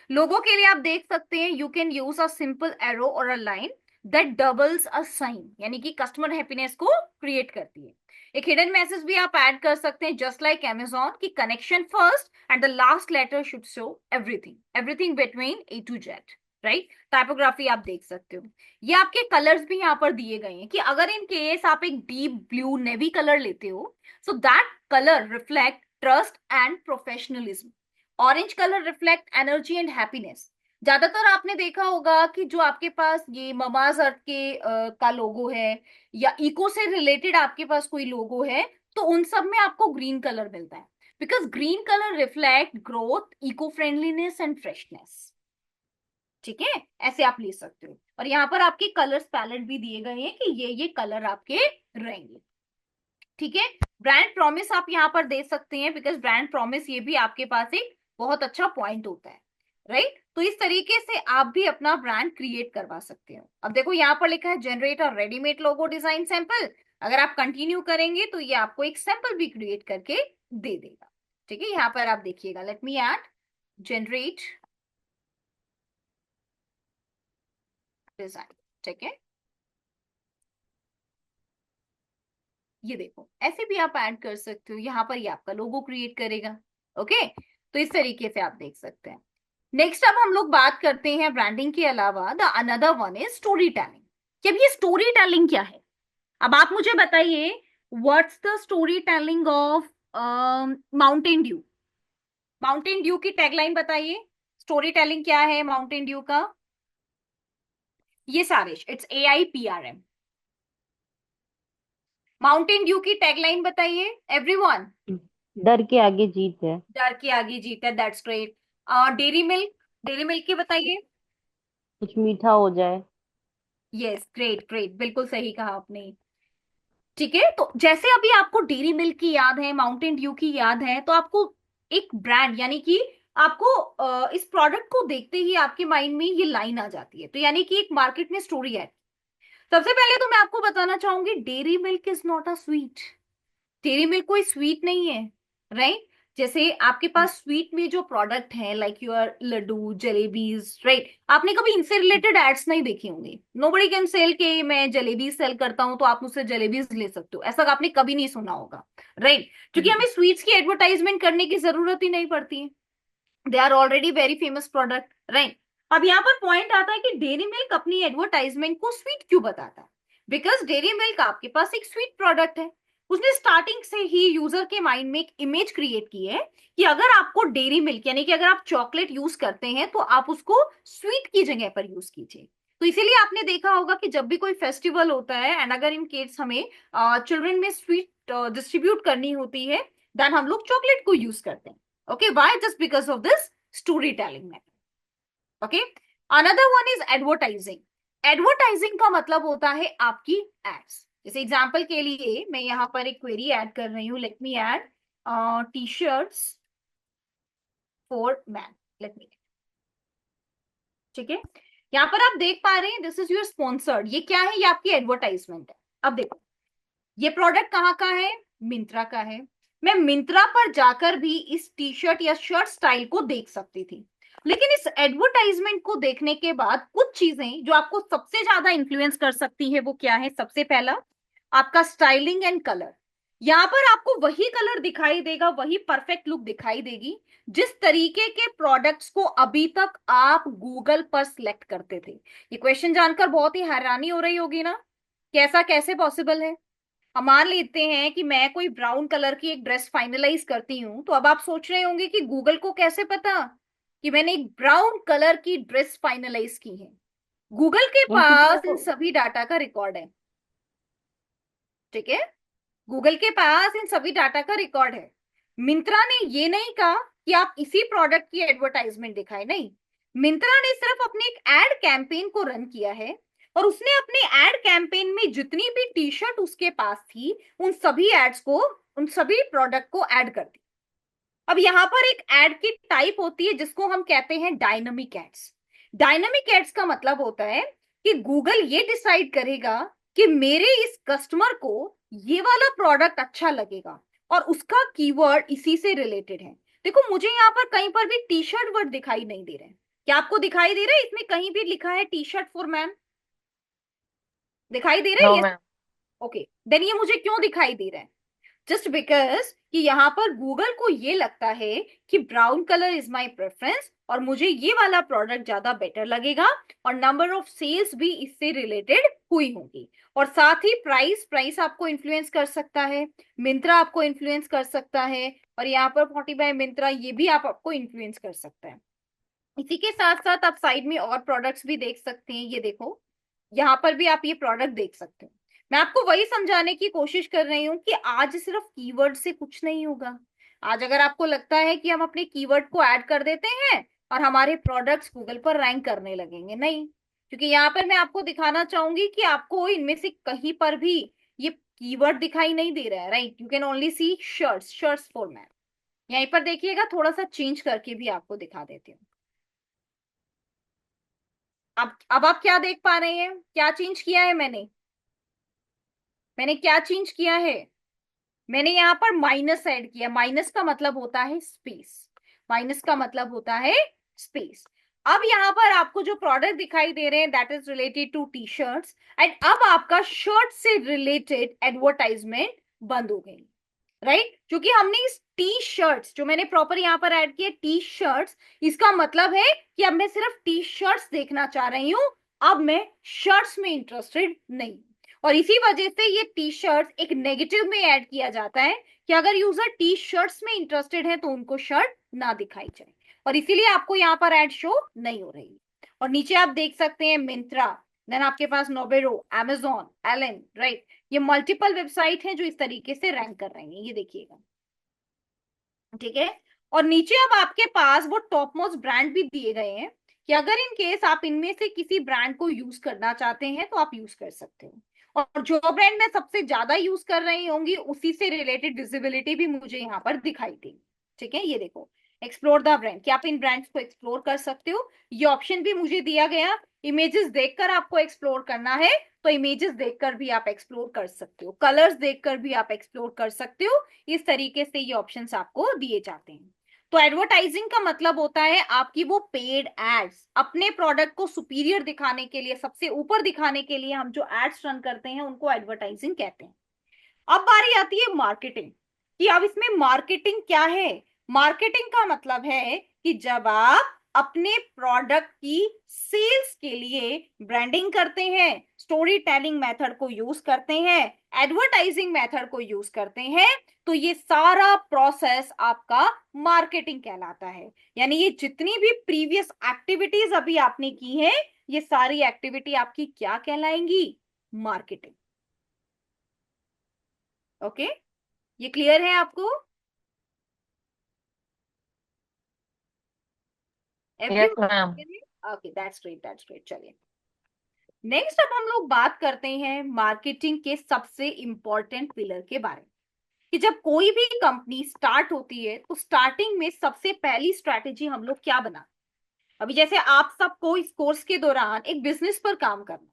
लोगों के लिए आप देख सकते हैं, you can use a simple arrow or a line that doubles a sign, यानी कि customer happiness को क्रिएट करती है। एक हिडन मैसेज भी आप ऐड कर सकते हैं, जस्ट लाइक Amazon की connection first and the last letter should show everything, everything between A to Z, right. Typography आप देख सकते हो। ये आपके कलर्स भी यहाँ पर दिए गए हैं कि अगर इन केस आप एक डीप ब्लू नेवी कलर लेते हो, so that colour reflect trust and professionalism. Orange colour reflect energy and happiness. ज्यादातर आपने देखा होगा कि जो आपके पास ये ममाज अर्थ के का लोगो है या इको से रिलेटेड आपके पास कोई लोगो है, तो उन सब में आपको ग्रीन कलर मिलता है, because green colour reflect growth, eco friendliness and freshness. ठीक है, ऐसे आप ले सकते हो। और यहाँ पर आपके कलर्स पैलेट भी दिए गए हैं कि ये कलर आपके रहेंगे। ठीक है, ब्रांड प्रॉमिस आप यहाँ पर दे सकते हैं, बिकॉज ब्रांड प्रॉमिस ये भी आपके पास एक बहुत अच्छा पॉइंट होता है, राइट। तो इस तरीके से आप भी अपना ब्रांड क्रिएट करवा सकते हो। अब देखो यहाँ पर लिखा है generate a readymade logo design sample. अगर आप कंटिन्यू करेंगे तो ये आपको एक सैंपल भी क्रिएट करके दे देगा। ठीक है, यहाँ पर आप देखिएगा, late me add generate design. ठीक है, ये देखो, ऐसे भी आप ऐड कर सकते हो। यहाँ पर ये आपका लोगो क्रिएट करेगा। ओके, तो इस तरीके से आप देख सकते हैं। नेक्स्ट अब हम लोग बात करते हैं ब्रांडिंग के अलावा, the another one is story telling. कि अब ये स्टोरी टेलिंग क्या है? अब आप मुझे बताइए, what's the story telling of Mountain Dew? Mountain Dew की टैगलाइन बताइए, स्टोरी टेलिंग क्या है माउंटेन ड्यू का? ये सारिश, इट्स AIPRM। माउंटेन ड्यू की टैगलाइन बताइए एवरीवन। डर के आगे जीत है। डर के आगे जीत है, that's great. Dairy milk, dairy milk की बताइए। कुछ मीठा हो जाए। यस, ग्रेट ग्रेट, बिल्कुल सही कहा आपने। ठीक है, तो जैसे अभी आपको डेरी मिल्क की याद है, माउंटेन ड्यू की याद है, तो आपको एक ब्रांड यानी कि आपको इस प्रोडक्ट को देखते ही आपके माइंड में ये लाइन आ जाती है, तो यानी कि एक मार्केट में स्टोरी है। सबसे पहले तो मैं आपको बताना चाहूंगी, dairy milk is not a sweet. Dairy milk कोई स्वीट नहीं है, राइट। जैसे आपके पास स्वीट में जो प्रोडक्ट है like your laddu, jalebis, right, आपने कभी इनसे रिलेटेड एड्स नहीं देखी होंगी। नोबडी कैन सेल के मैं जलेबीज सेल करता हूं तो आप मुझसे जलेबीज ले सकते हो, ऐसा आपने कभी नहीं सुना होगा, राइट। क्योंकि हमें स्वीट्स की एडवर्टाइजमेंट करने की जरूरत ही नहीं पड़ती है, they are already very famous product, right. अब यहाँ पर पॉइंट आता है कि डेयरी मिल्क अपनी एडवर्टाइजमेंट को स्वीट क्यों बताता है? बिकॉज डेयरी मिल्क आपके पास एक स्वीट प्रोडक्ट है। उसने स्टार्टिंग से ही यूजर के माइंड में एक इमेज क्रिएट की है कि अगर आपको डेयरी मिल्क यानी कि अगर आप चॉकलेट यूज करते हैं तो आप उसको स्वीट की जगह पर यूज कीजिए। तो इसीलिए आपने देखा होगा कि जब भी कोई फेस्टिवल होता है एंड अगर इन केस हमें चिल्ड्रन में स्वीट डिस्ट्रीब्यूट करनी होती है, देन हम लोग चॉकलेट को यूज करते हैं। Okay, why? Just because of this storytelling method. Okay, another one is advertising. Advertising का मतलब होता है आपकी एड्स। जैसे एग्जांपल के लिए मैं यहाँ पर एक क्वेरी ऐड कर रही हूँ, late me add T shirts for man, let me. ठीक है, यहाँ पर आप देख पा रहे हैं, दिस इज योर स्पॉन्सर्ड। ये क्या है? ये आपकी एडवर्टाइजमेंट है। अब देखो, ये प्रोडक्ट कहाँ का है? मिंत्रा का है। मैं मिंत्रा पर जाकर भी इस टी शर्ट या शर्ट स्टाइल को देख सकती थी, लेकिन इस एडवर्टाइजमेंट को देखने के बाद कुछ चीजें जो आपको सबसे ज्यादा इन्फ्लुएंस कर सकती है वो क्या है? सबसे पहला, आपका स्टाइलिंग एंड कलर। यहाँ पर आपको वही कलर दिखाई देगा, वही परफेक्ट लुक दिखाई देगी जिस तरीके के प्रोडक्ट्स को अभी तक आप गूगल पर सिलेक्ट करते थे। ये क्वेश्चन जानकर बहुत ही हैरानी हो रही होगी ना, कैसा कैसे पॉसिबल है। हम मान लेते हैं कि मैं कोई ब्राउन कलर की एक ड्रेस फाइनलाइज करती हूँ, तो अब आप सोच रहे होंगे कि गूगल को कैसे पता कि मैंने एक ब्राउन कलर की ड्रेस फाइनलाइज की है। गूगल के इसी पास इन को सभी डाटा का रिकॉर्ड है, ठीक है। गूगल के पास इन सभी डाटा का रिकॉर्ड है। मिंत्रा ने ये नहीं कहा कि आप इसी प्रोडक्ट की एडवर्टाइजमेंट दिखाए, नहीं। मिंत्रा ने सिर्फ अपने एक एड कैंपेन को रन किया है और उसने अपने एड कैंपेन में जितनी भी टी शर्ट उसके पास थी उन सभी एड्स को, उन सभी प्रोडक्ट को ऐड कर दी। अब यहां पर एक एड की टाइप होती है जिसको हम कहते हैं डायनामिक एड्स। डायनामिक एड्स का मतलब होता है कि गूगल ये डिसाइड करेगा कि मेरे इस कस्टमर को ये वाला प्रोडक्ट अच्छा लगेगा और उसका कीवर्ड इसी से रिलेटेड है। देखो मुझे यहाँ पर कहीं पर भी टी शर्ट वर्ड दिखाई नहीं दे रहे हैं। क्या आपको दिखाई दे रहा है इसमें कहीं भी लिखा है टी शर्ट फॉर मैन? दिखाई दे रहा है No, ये? ma'am. ओके, देन ये मुझे क्यों दिखाई दे रहा है? जस्ट बिकॉज कि यहाँ पर गूगल को ये लगता है कि brown colour is my preference और मुझे ये वाला प्रोडक्ट ज्यादा बेटर लगेगा और नंबर ऑफ सेल्स भी इससे रिलेटेड हुई होंगी। और साथ ही प्राइस, प्राइस आपको इन्फ्लुएंस कर सकता है, मिंत्रा आपको इन्फ्लुएंस कर सकता है, और यहाँ पर 40 बाय मिंत्रा ये भी आपको इन्फ्लुएंस कर सकता है। इसी के साथ साथ आप साइड में और प्रोडक्ट्स भी देख सकते हैं। ये देखो, यहाँ पर भी आप ये प्रोडक्ट देख सकते हो। मैं आपको वही समझाने की कोशिश कर रही हूँ कि आज सिर्फ कीवर्ड से कुछ नहीं होगा। आज अगर आपको लगता है कि हम अपने कीवर्ड को ऐड कर देते हैं और हमारे प्रोडक्ट्स गूगल पर रैंक करने लगेंगे, नहीं। क्योंकि यहाँ पर मैं आपको दिखाना चाहूंगी कि आपको इनमें से कहीं पर भी ये कीवर्ड दिखाई नहीं दे रहा है, right. You can only see shirts, shirts for man. यहीं पर देखिएगा, थोड़ा सा चेंज करके भी आपको दिखा देती हूँ। अब आप क्या देख पा रहे हैं, क्या चेंज किया है मैंने? मैंने क्या चेंज किया है? मैंने यहाँ पर माइनस ऐड किया। माइनस का मतलब होता है स्पेस, माइनस का मतलब होता है स्पेस। अब यहाँ पर आपको जो प्रोडक्ट दिखाई दे रहे हैं that is related to T shirts, and अब आपका शर्ट से रिलेटेड एडवर्टाइजमेंट बंद हो गई, राइट। क्योंकि हमने इस टी शर्ट्स जो मैंने प्रॉपर यहाँ पर ऐड किया टी शर्ट्स, इसका मतलब है कि अब मैं सिर्फ टी शर्ट्स देखना चाह रही हूँ, अब मैं शर्ट्स में इंटरेस्टेड नहीं। और इसी वजह से ये टी शर्ट्स एक नेगेटिव में ऐड किया जाता है कि अगर यूजर टी शर्ट्स में इंटरेस्टेड है तो उनको शर्ट ना दिखाई जाए, और इसीलिए आपको यहाँ पर ऐड शो नहीं हो रही। और नीचे आप देख सकते हैं मिंत्रा, देन आपके पास नोबेरो, अमेजोन, एलन, राइट। ये मल्टीपल वेबसाइट हैं जो इस तरीके से रैंक कर रही हैं, ये देखिएगा, ठीक है। और नीचे अब आपके पास वो टॉप मोस्ट ब्रांड भी दिए गए हैं कि अगर इन केस आप इनमें से किसी ब्रांड को यूज करना चाहते हैं तो आप यूज कर सकते हो। और जो ब्रांड मैं सबसे ज्यादा यूज कर रही होंगी उसी से रिलेटेड विजिबिलिटी भी मुझे यहाँ पर दिखाई देगी, ठीक है। ये देखो, एक्सप्लोर द ब्रांड, कि आप इन ब्रांड्स को एक्सप्लोर कर सकते हो, ये ऑप्शन भी मुझे दिया गया। इमेजेस देखकर आपको एक्सप्लोर करना है तो इमेजेस देखकर भी आप एक्सप्लोर कर सकते हो, कलर्स देखकर भी आप एक्सप्लोर कर सकते हो। इस तरीके से ये ऑप्शंस आपको दिए जाते हैं। तो एडवर्टाइजिंग का मतलब होता है आपकी वो पेड एड्स, अपने प्रोडक्ट को सुपीरियर दिखाने के लिए, सबसे ऊपर दिखाने के लिए हम जो एड्स रन करते हैं उनको एडवर्टाइजिंग कहते हैं। अब बारी आती है मार्केटिंग, कि अब इसमें मार्केटिंग क्या है। मार्केटिंग का मतलब है कि जब आप अपने प्रोडक्ट की सेल्स के लिए ब्रांडिंग करते हैं, स्टोरी टेलिंग मेथड को यूज करते हैं, एडवर्टाइजिंग मेथड को यूज करते हैं, तो ये सारा प्रोसेस आपका मार्केटिंग कहलाता है। यानी ये जितनी भी प्रीवियस एक्टिविटीज अभी आपने की है, ये सारी एक्टिविटी आपकी क्या कहलाएंगी? मार्केटिंग। ओके, ये क्लियर है आपको? Yes, everyone ma'am. क्लियर है? Okay, that's great, that's great. चलिए नेक्स्ट अब हम लोग बात करते हैं मार्केटिंग के सबसे इंपॉर्टेंट पिलर के बारे में, कि जब कोई भी कंपनी स्टार्ट होती है तो स्टार्टिंग में सबसे पहली स्ट्रैटेजी हम लोग क्या बना। अभी जैसे आप सबको इस कोर्स के दौरान एक बिजनेस पर काम करना,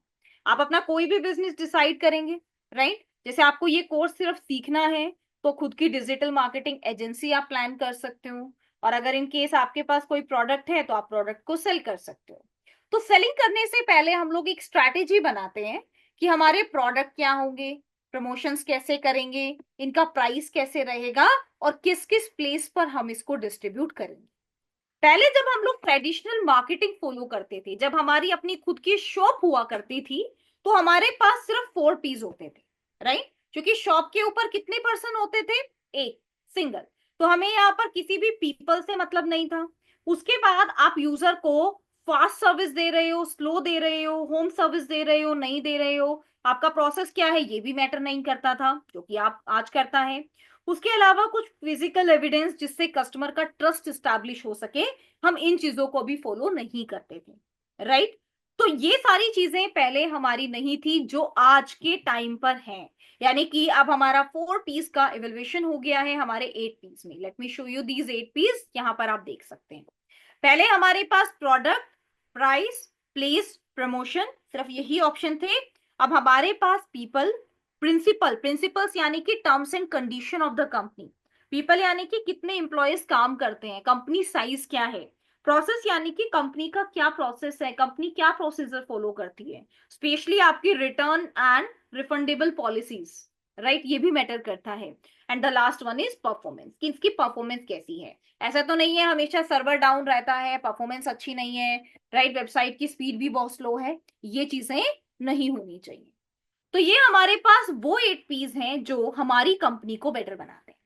आप अपना कोई भी बिजनेस डिसाइड करेंगे, राइट। जैसे आपको ये कोर्स सिर्फ सीखना है तो खुद की डिजिटल मार्केटिंग एजेंसी आप प्लान कर सकते हो, और अगर इन केस आपके पास कोई प्रोडक्ट है तो आप प्रोडक्ट को सेल कर सकते हो। तो सेलिंग करने से पहले हम लोग एक स्ट्रैटेजी बनाते हैं कि हमारे प्रोडक्ट क्या होंगे, प्रमोशंस कैसे करेंगे, इनका प्राइस कैसे रहेगा, और किस किस प्लेस पर हम इसको डिस्ट्रीब्यूट करेंगे। पहले जब हम लोग ट्रेडिशनल मार्केटिंग फॉलो करते थे, जब हमारी अपनी खुद की शॉप हुआ करती थी, तो हमारे पास सिर्फ 4 पीस होते थे, राइट। क्योंकि शॉप के ऊपर कितने पर्सन होते थे? एक, सिंगल। तो हमें यहाँ पर किसी भी पीपल से मतलब नहीं था। उसके बाद आप यूजर को फास्ट सर्विस दे रहे हो, स्लो दे रहे हो, होम सर्विस दे रहे हो, नहीं दे रहे हो, आपका प्रोसेस क्या है ये भी मैटर नहीं करता था, जो कि आप आज करता है। उसके अलावा कुछ फिजिकल एविडेंस जिससे कस्टमर का ट्रस्ट स्टैब्लिश हो सके, हम इन चीजों को भी फॉलो नहीं करते थे, राइट। तो ये सारी चीजें पहले हमारी नहीं थी जो आज के टाइम पर है। यानी कि अब हमारा 4 पीस का इवेल्युएशन हो गया है हमारे 8 पीस में। Let me show you these 8 Ps, यहाँ पर आप देख सकते हैं। पहले हमारे पास प्रोडक्ट, प्राइस, प्लेस, प्रमोशन, सिर्फ यही ऑप्शन थे। अब हमारे पास पीपल, प्रिंसिपल, प्रिंसिपल्स यानी कि terms and condition of the company, people यानी कि कितने एम्प्लॉयज काम करते हैं, कंपनी साइज क्या है, प्रोसेस यानी कि कंपनी का क्या प्रोसेस है, कंपनी क्या प्रोसीजर फॉलो करती है, स्पेशली आपकी return and refundable policies, right, ये भी मैटर करता है। And the last one is performance, कि इसकी परफॉर्मेंस कैसी है। ऐसा तो नहीं है हमेशा सर्वर डाउन रहता है, परफॉर्मेंस अच्छी नहीं है, राइट, वेबसाइट की स्पीड भी बहुत स्लो है, ये चीजें नहीं होनी चाहिए। तो ये हमारे पास वो 8 पीस हैं जो हमारी कंपनी को बेटर बनाते हैं,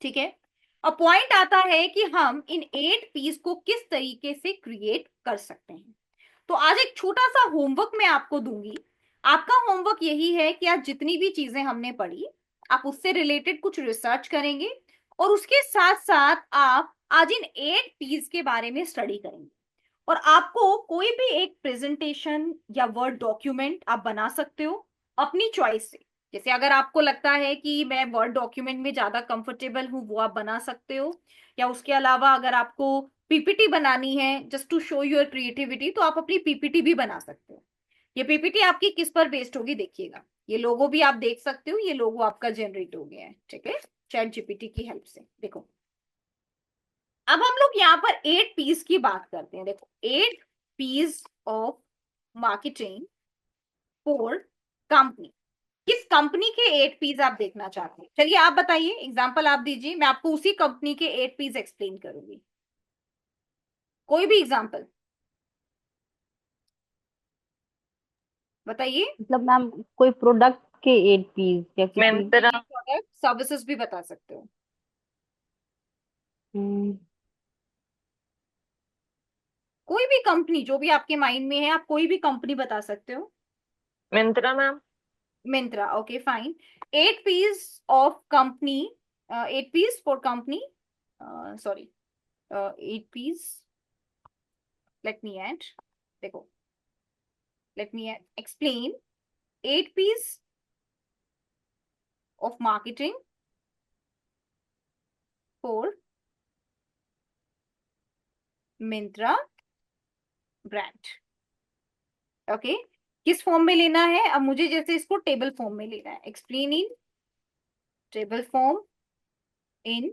ठीक है। अब पॉइंट आता है कि हम इन 8 पीस को किस तरीके से क्रिएट कर सकते हैं। तो आज एक छोटा सा होमवर्क मैं आपको दूंगी। आपका होमवर्क यही है कि आज जितनी भी चीजें हमने पढ़ी, आप उससे रिलेटेड कुछ रिसर्च करेंगे और उसके साथ साथ आप आज इन 8 पीस के बारे में स्टडी करेंगे। और आपको कोई भी एक प्रेजेंटेशन या वर्ड डॉक्यूमेंट आप बना सकते हो अपनी चॉइस से। जैसे अगर आपको लगता है कि मैं वर्ड डॉक्यूमेंट में ज्यादा कंफर्टेबल हूं, वो आप बना सकते हो। या उसके अलावा अगर आपको पीपीटी बनानी है just to show your creativity, तो आप अपनी पीपीटी भी बना सकते हो। ये पीपीटी आपकी किस पर बेस्ड होगी देखिएगा, ये लोगो भी आप देख सकते हो, ये लोगो आपका जनरेट हो गया है, ठीक है, चैट जीपीटी की हेल्प से। देखो अब हम लोग यहाँ पर 8 पीस की बात करते हैं। देखो 8 piece of marketing for company, किस कंपनी के 8 पीस आप देखना चाहते हैं, चलिए आप बताइए, एग्जांपल आप दीजिए, मैं आपको उसी कंपनी के 8 पीस एक्सप्लेन करूंगी। कोई भी एग्जांपल बताइए। मतलब मैम कोई प्रोडक्ट के 8 पीस या किसी। Myntra, प्रोडक्ट सर्विसेज भी बता सकते हो। हम्म, कोई भी कंपनी जो भी आपके माइंड में है, आप कोई भी कंपनी बता सकते हो। Myntra, ma'am. Myntra, okay fine. 8 piece of company, 8 piece for company, sorry, 8 piece, let me add, देखो, let me explain 8 piece of marketing for Myntra brand, okay. किस फॉर्म में लेना है, अब मुझे जैसे इसको टेबल फॉर्म में लेना है, explain in table form in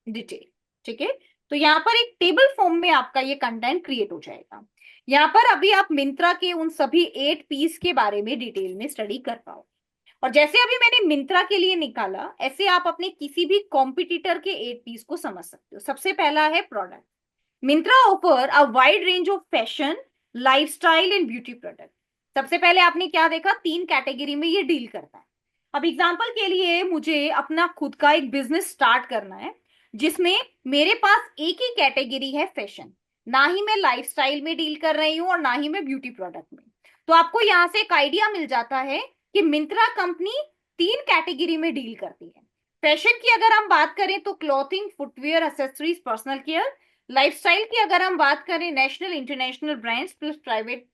detail, ठीक है। तो यहाँ पर एक टेबल फॉर्म में आपका ये कंटेंट क्रिएट हो जाएगा। यहाँ पर अभी आप मिंत्रा के उन सभी 8 पीस के बारे में डिटेल में स्टडी कर पाओ। और जैसे अभी मैंने मिंत्रा के लिए निकाला, ऐसे आप अपने किसी भी कॉम्पिटिटर के 8 पीस को समझ सकते हो। सबसे पहला है product. Myntra offer a wide range of fashion, lifestyle and beauty product. सबसे पहले आपने क्या देखा, 3 कैटेगरी में ये डील करता है। अब एग्जांपल के लिए मुझे अपना खुद का एक बिजनेस स्टार्ट करना है जिसमें मेरे पास एक ही कैटेगरी है फैशन, ना ही मैं लाइफस्टाइल में डील कर रही हूं और ना ही मैं ब्यूटी प्रोडक्ट में। तो आपको यहां से एक आइडिया मिल जाता है कि मिंत्रा कंपनी 3 कैटेगरी में डील करती है। फैशन की अगर हम बात करें तो clothing, footwear, accessories, personal care. Lifestyle की अगर हम बात करें, national international brands plus private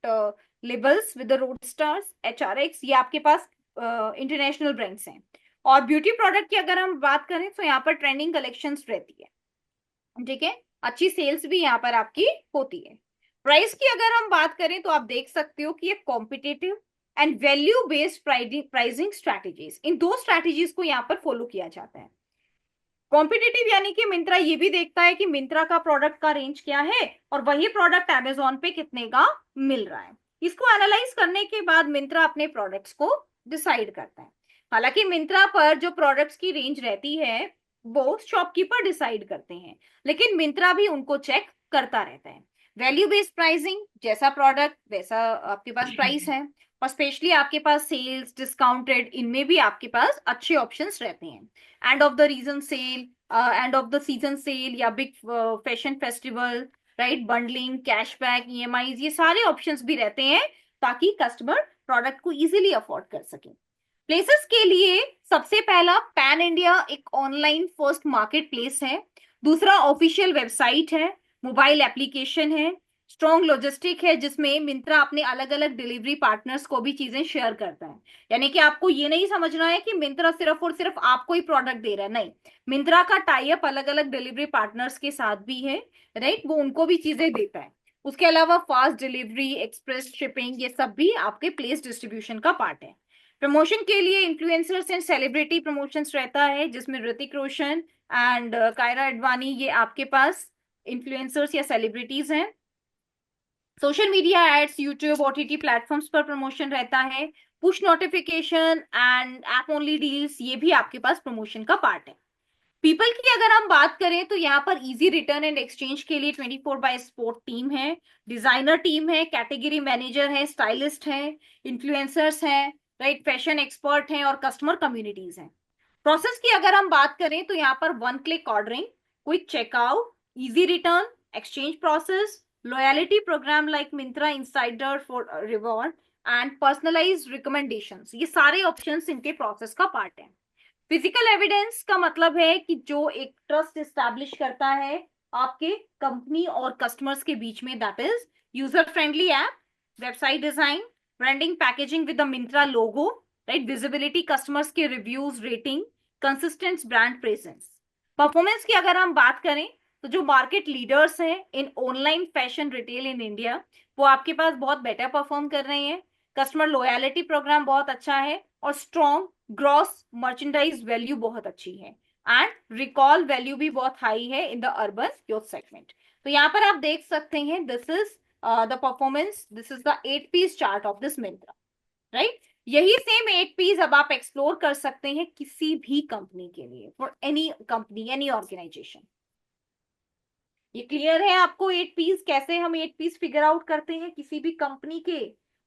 labels with the road stars, HRX, ये आपके पास इंटरनेशनल ब्रांड्स हैं। और ब्यूटी प्रोडक्ट की अगर हम बात करें तो यहाँ पर ट्रेंडिंग कलेक्शंस रहती है, ठीक है, अच्छी सेल्स भी यहाँ पर आपकी होती है। प्राइस की अगर हम बात करें तो आप देख सकते हो कि ये competitive and value based pricing strategies, in 2 strategies को यहाँ पर फॉलो किया जाता है। कॉम्पिटिटिव यानी कि मिंत्रा ये भी देखता है कि मिंत्रा का प्रोडक्ट का रेंज क्या है और वही प्रोडक्ट अमेजोन पे कितने का मिल रहा है। इसको एनालाइज करने के बाद मिंत्रा अपने प्रोडक्ट्स को डिसाइड करता है। हालांकि मिंत्रा पर जो प्रोडक्ट्स की रेंज रहती है वो शॉपकीपर डिसाइड करते हैं, लेकिन मिंत्रा भी उनको चेक करता रहता है। वैल्यू बेस्ड प्राइसिंग, जैसा प्रोडक्ट वैसा आपके पास प्राइस है। और स्पेशली आपके पास सेल्स डिस्काउंटेड, इनमें भी आपके पास अच्छे ऑप्शंस रहते हैं। End of the reason sale, end of the season sale या big fashion festival, right, bundling, cashback, EMI, ये सारे ऑप्शंस भी रहते हैं ताकि कस्टमर प्रोडक्ट को इजीली अफोर्ड कर सके। प्लेसेस के लिए सबसे पहला पैन इंडिया एक ऑनलाइन फर्स्ट मार्केट प्लेस है। दूसरा ऑफिशियल वेबसाइट है, मोबाइल एप्लीकेशन है, स्ट्रॉन्ग लॉजिस्टिक है जिसमें मिंत्रा अपने अलग अलग डिलीवरी पार्टनर्स को भी चीजें शेयर करता है। यानी कि आपको ये नहीं समझना है कि मिंत्रा सिर्फ और सिर्फ आपको ही प्रोडक्ट दे रहा है, नहीं, मिंत्रा का टाई अप अलग अलग डिलीवरी पार्टनर्स के साथ भी है, राइट, वो उनको भी चीजें देता है। उसके अलावा फास्ट डिलीवरी, एक्सप्रेस शिपिंग, ये सब भी आपके प्लेस डिस्ट्रीब्यूशन का पार्ट है। प्रमोशन के लिए इन्फ्लुएंसर्स एंड सेलिब्रिटी प्रमोशंस रहता है जिसमें ऋतिक रोशन एंड कायरा अडवाणी, ये आपके पास इन्फ्लुएंसर्स या सेलिब्रिटीज हैं। Social media ads, YouTube, OTT platforms पर प्रमोशन रहता है। Push notification and app only deals, ये भी आपके पास प्रमोशन का पार्ट है। पीपल की अगर हम बात करें तो यहाँ पर इजी रिटर्न एंड एक्सचेंज के लिए 24/स्पोर्ट टीम है, डिजाइनर टीम है, कैटेगरी मैनेजर है, स्टाइलिस्ट है, इन्फ्लुएंसर्स हैं, राइट, फैशन एक्सपर्ट हैं और कस्टमर कम्युनिटीज हैं। प्रोसेस की अगर हम बात करें तो यहाँ पर one click ordering, quick checkout, easy return, exchange process, loyalty programme like Myntra insider for reward and personalised recommendations, ये सारे ऑप्शंस इनके प्रोसेस का पार्ट है। फिजिकल एविडेंस का मतलब है कि जो एक ट्रस्ट एस्टैब्लिश करता है आपके कंपनी और कस्टमर्स के बीच में, that is user friendly app, website design, branding, packaging with the Myntra logo, right, visibility, customers के reviews, rating, consistent brand presence. Performance की अगर हम बात करें तो जो मार्केट लीडर्स हैं in online fashion retail in India, वो आपके पास बहुत बेटर परफॉर्म कर रहे हैं। कस्टमर लॉयलिटी प्रोग्राम बहुत अच्छा है और स्ट्रॉन्ग ग्रॉस मर्चेंडाइज वैल्यू बहुत अच्छी है एंड रिकॉल वैल्यू भी बहुत हाई है in the urban youth segment. तो यहाँ पर आप देख सकते हैं, this is the performance, this is the 8 Ps chart of this Myntra, right. यही सेम 8 पीस अब आप एक्सप्लोर कर सकते हैं किसी भी कंपनी के लिए, for any company, any organisation. ये क्लियर है आपको 8 पीस कैसे हम 8 पीस फिगर आउट करते हैं किसी भी कंपनी के?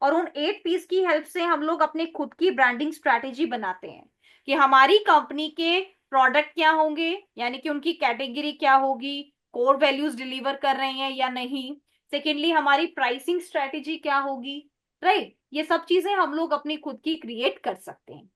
और उन 8 पीस की हेल्प से हम लोग अपने खुद की ब्रांडिंग स्ट्रैटेजी बनाते हैं कि हमारी कंपनी के प्रोडक्ट क्या होंगे, यानी कि उनकी कैटेगरी क्या होगी, कोर वैल्यूज डिलीवर कर रहे हैं या नहीं, सेकेंडली हमारी प्राइसिंग स्ट्रैटेजी क्या होगी, राइट, ये सब चीजें हम लोग अपनी खुद की क्रिएट कर सकते हैं।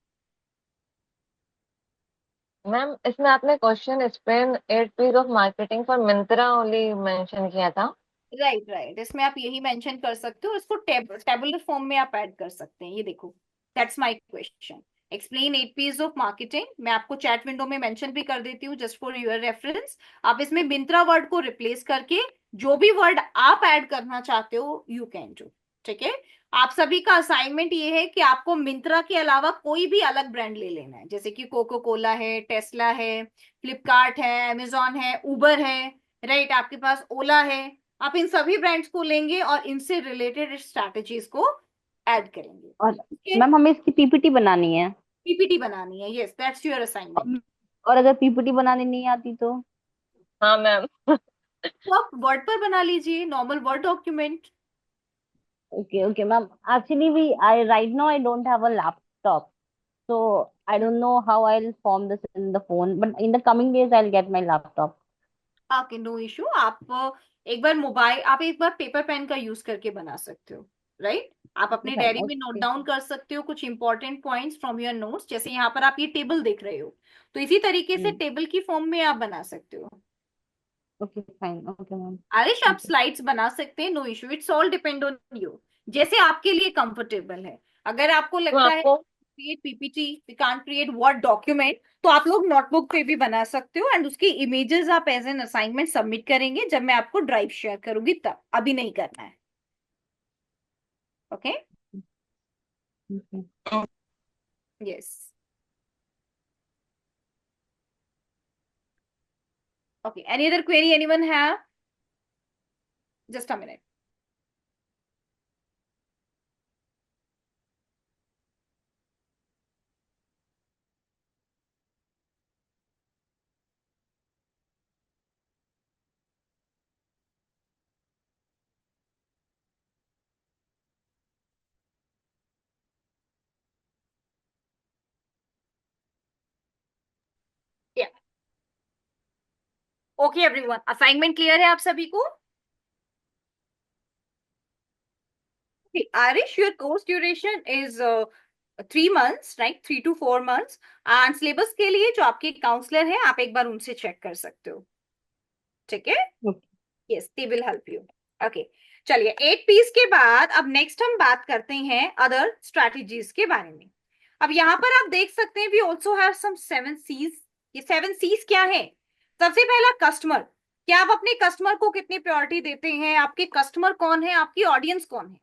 मैम इसमें आपने question explain 8 piece of marketing for Myntra only mention किया था। राइट राइट, इसमें आप यही मेंशन कर सकते हो, इसको टेबुलर फॉर्म में आप ऐड कर सकते हैं। ये देखो, that's my question, explain 8 piece of marketing. मैं आपको चैट विंडो में मेंशन भी कर देती हूँ जस्ट फॉर योर रेफरेंस। आप इसमें मिंत्रा वर्ड को रिप्लेस करके जो भी वर्ड आप ऐड करना चाहते हो यू कैन डू, ठीक है। आप सभी का असाइनमेंट ये है कि आपको मिंत्रा के अलावा कोई भी अलग ब्रांड ले लेना है, जैसे कि कोको कोला है, टेस्ला है, फ्लिपकार्ट है, अमेजॉन है, उबर है, राइट, आपके पास ओला है। आप इन सभी ब्रांड्स को लेंगे और इनसे रिलेटेड स्ट्रैटेजीज को ऐड करेंगे। और ठीक है, मैम हमें इसकी पीपीटी बनानी है। पीपीटी बनानी है, यस, दैट्स योर असाइनमेंट। और, और अगर पीपीटी बनानी नहीं आती तो? हाँ मैम। तो आप वर्ड पर बना लीजिए, normal word document. Okay okay ma'am, actually we I right now I don't have a laptop, so I don't know how I'll form this in the phone, but in the coming days I'll get my laptop. Okay, no issue. आप एक बार mobile, आप एक बार paper pen का use करके बना सकते हो, राइट। आप अपने Fine, डायरी में नोट okay, डाउन कर सकते हो कुछ important points from your notes, जैसे यहाँ पर आप ये टेबल देख रहे हो, तो इसी तरीके से टेबल की फॉर्म में आप बना सकते हो। okay, fine, okay, ma'am. Aarish, आप Okay. स्लाइड्स बना सकते हैं, no issue, it's all depend on you, जैसे आपके लिए कंफर्टेबल है। अगर आपको तो लगता है आपको create PPT, we can't create word document, तो आप लोग नोटबुक पे भी बना सकते हो एंड उसकी इमेजेस आप एज एन असाइनमेंट सबमिट करेंगे जब मैं आपको ड्राइव शेयर करूंगी तब, अभी नहीं करना है, okay. Okay. Yes, okay, any other query anyone have? Just a minute. Okay everyone, assignment clear है आप सभी को? Arish, your course duration is 3 months, right? 3 to 4 months. And syllabus के लिए जो आपके काउंसलर है, आप एक बार उनसे चेक कर सकते हो, ठीक है? Yes, they will help you. Okay, चलिए 8 पीस के बाद अब नेक्स्ट हम बात करते हैं अदर स्ट्रैटेजीज के बारे में। अब यहाँ पर आप देख सकते हैं we also have some 7 C's। ये 7 C's क्या है? सबसे पहला कस्टमर। क्या आप अपने कस्टमर को कितनी प्रायोरिटी देते हैं? आपके कस्टमर कौन है? आपकी ऑडियंस कौन है?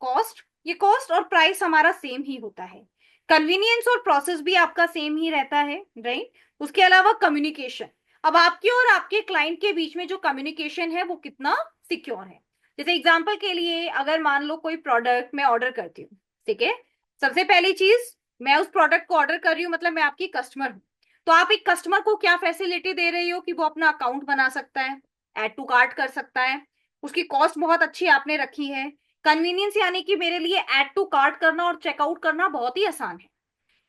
कॉस्ट, ये कॉस्ट और प्राइस हमारा सेम ही होता है। कन्वीनियंस और प्रोसेस भी आपका सेम ही रहता है, राइट? उसके अलावा कम्युनिकेशन। अब आपके और आपके क्लाइंट के बीच में जो कम्युनिकेशन है वो कितना सिक्योर है। जैसे एग्जांपल के लिए अगर मान लो कोई प्रोडक्ट मैं ऑर्डर करती हूँ, ठीक है? सबसे पहली चीज, मैं उस प्रोडक्ट को ऑर्डर कर रही हूँ, मतलब मैं आपकी कस्टमर हूँ। तो आप एक कस्टमर को क्या फैसिलिटी दे रही हो कि वो अपना अकाउंट बना सकता है, ऐड टू कार्ट कर सकता है, उसकी कॉस्ट बहुत अच्छी आपने रखी है। कन्वीनियंस यानी कि मेरे लिए ऐड टू कार्ट करना और चेकआउट करना बहुत ही आसान है।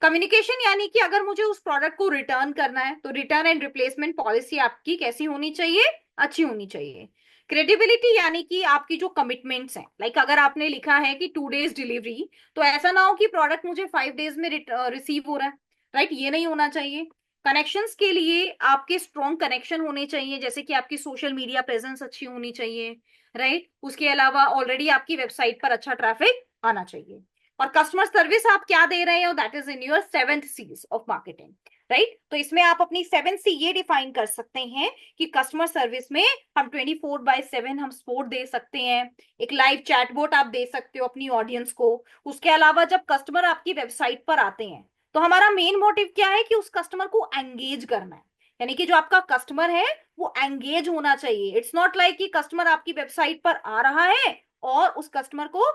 कम्युनिकेशन यानी कि अगर मुझे उस प्रोडक्ट को रिटर्न करना है तो रिटर्न एंड रिप्लेसमेंट पॉलिसी आपकी कैसी होनी चाहिए? अच्छी होनी चाहिए। क्रेडिबिलिटी यानी कि आपकी जो कमिटमेंट्स हैं, लाइक अगर आपने लिखा है कि 2 days डिलीवरी, तो ऐसा ना हो कि प्रोडक्ट मुझे 5 days में रिसीव हो रहा है, राइट? ये नहीं होना चाहिए। कनेक्शंस के लिए आपके स्ट्रॉन्ग कनेक्शन होने चाहिए, जैसे कि आपकी सोशल मीडिया प्रेजेंस अच्छी होनी चाहिए, राइट? उसके अलावा ऑलरेडी आपकी वेबसाइट पर अच्छा ट्रैफिक आना चाहिए। और कस्टमर सर्विस आप क्या दे रहे हो, that is in your 7 C's of marketing, right? तो इसमें आप अपनी 7 C ये डिफाइन कर सकते हैं कि कस्टमर सर्विस में हम 24/7 हम सपोर्ट दे सकते हैं। एक लाइव चैटबॉट आप दे सकते हो अपनी ऑडियंस को। उसके अलावा जब कस्टमर आपकी वेबसाइट पर आते हैं तो हमारा मेन मोटिव क्या है कि उस कस्टमर को एंगेज करना है, यानी कि जो आपका कस्टमर है वो एंगेज होना चाहिए। इट्स नॉट लाइक कि कस्टमर आपकी वेबसाइट पर आ रहा है और उस कस्टमर को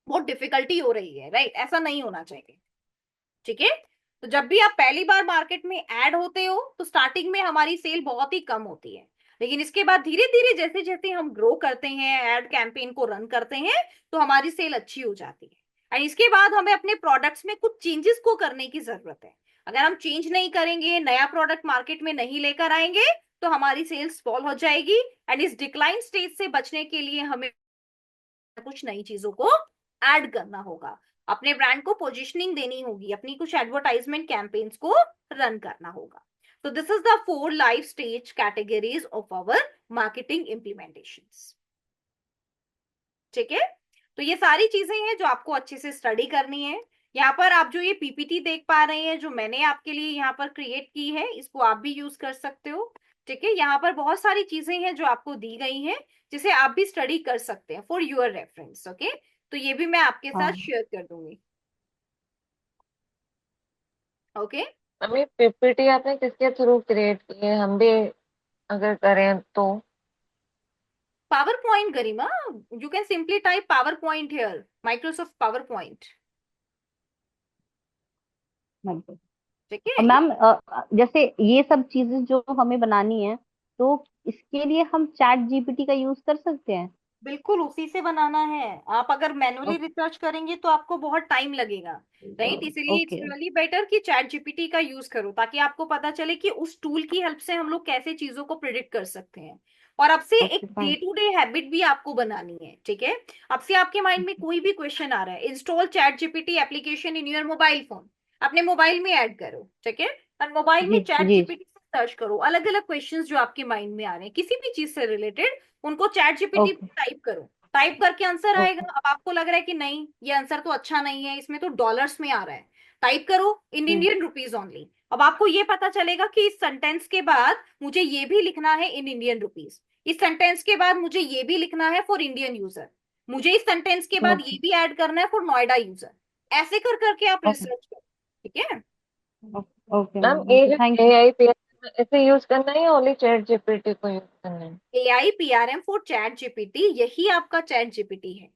बहुत डिफिकल्टी हो रही है, राइट? ऐसा नहीं होना चाहिए, ठीक है? तो जब भी आप पहली बार मार्केट में ऐड होते हो तो स्टार्टिंग में हमारी सेल बहुत ही कम होती है, लेकिन इसके बाद धीरे धीरे जैसे जैसे हम ग्रो करते हैं, एड कैंपेन को रन करते हैं, तो हमारी सेल अच्छी हो जाती है। एंड इसके बाद हमें अपने प्रोडक्ट्स में कुछ चेंजेस को करने की जरूरत है। अगर हम चेंज नहीं करेंगे, नया प्रोडक्ट मार्केट में नहीं लेकर आएंगे, तो हमारी सेल्स फॉल हो जाएगी। एंड इस डिक्लाइन स्टेज से बचने के लिए हमें कुछ नई चीजों को ऐड करना होगा, अपने ब्रांड को पोजिशनिंग देनी होगी, अपनी कुछ एडवर्टाइजमेंट कैंपेन्स को रन करना होगा। तो this is the 4 life stage categories of our marketing implementations, ठीक है? तो ये सारी चीजें हैं जो आपको अच्छे से स्टडी करनी है। यहाँ पर आप जो ये पीपीटी देख पा रहे हैं जो मैंने आपके लिए यहाँ पर क्रिएट की है, इसको आप भी यूज कर सकते हो, ठीक है? यहाँ पर बहुत सारी चीजें हैं जो आपको दी गई हैं जिसे आप भी स्टडी कर सकते हैं फॉर योर रेफरेंस, ओके? तो ये भी मैं आपके साथ हाँ। शेयर कर दूंगी, ओके? मम्मी पीपीटी आपने किसके थ्रू क्रिएट की है, हम भी अगर करें तो? Power point, Garima. You can simply type power point here, Microsoft power point, बिल्कुल। ठीक और है? मैम जैसे ये सब चीजें जो हमें बनानी है, तो इसके लिए हम चैट जीपीटी का यूज कर सकते हैं? बिल्कुल उसी से बनाना है। आप अगर मैनुअली रिसर्च करेंगे तो आपको बहुत टाइम लगेगा, राइट? इसलिए इट्स ओके। रियली बेटर कि चैट जीपीटी का यूज करो, ताकि आपको पता चले कि उस टूल की हेल्प से हम लोग कैसे चीजों को प्रिडिक्ट कर सकते हैं। और अब से एक okay day fine. Today habit भी आपको बनानी है, ठीक है? अब से आपके माइंड में कोई भी क्वेश्चन आ रहा है, install chat GPT application in your mobile phone, अपने मोबाइल में ऐड करो, ठीक है? और मोबाइल में जी चैट जी। जीपीटी से सर्च करो अलग अलग क्वेश्चंस जो आपके माइंड में आ रहे हैं किसी भी चीज से रिलेटेड, उनको चैट जीपीटी ओके पे टाइप करो। टाइप करके आंसर आएगा। ओके अब आपको लग रहा है कि नहीं ये आंसर तो अच्छा नहीं है, इसमें तो डॉलर्स में आ रहा है, टाइप करो इन इंडियन रुपीज ओनली। अब आपको ये पता चलेगा कि इस सेंटेंस के बाद मुझे ये भी लिखना है इन इंडियन रुपीज, इस सेंटेंस के बाद मुझे ये भी लिखना है फॉर इंडियन यूजर, मुझे इस सेंटेंस के बाद ये ओके भी ऐड करना है फॉर नोएडा यूजर। ऐसे कर करके आप ओके रिसर्च करो, ठीक है? Okay ma'am ma'am. ये ओके जो थैंक यू। एआई पे इसे यूज करना है या ओनली चैट जीपीटी को यूज करना है? AI PRM for chat GPT, यही आपका चैट जीपीटी है।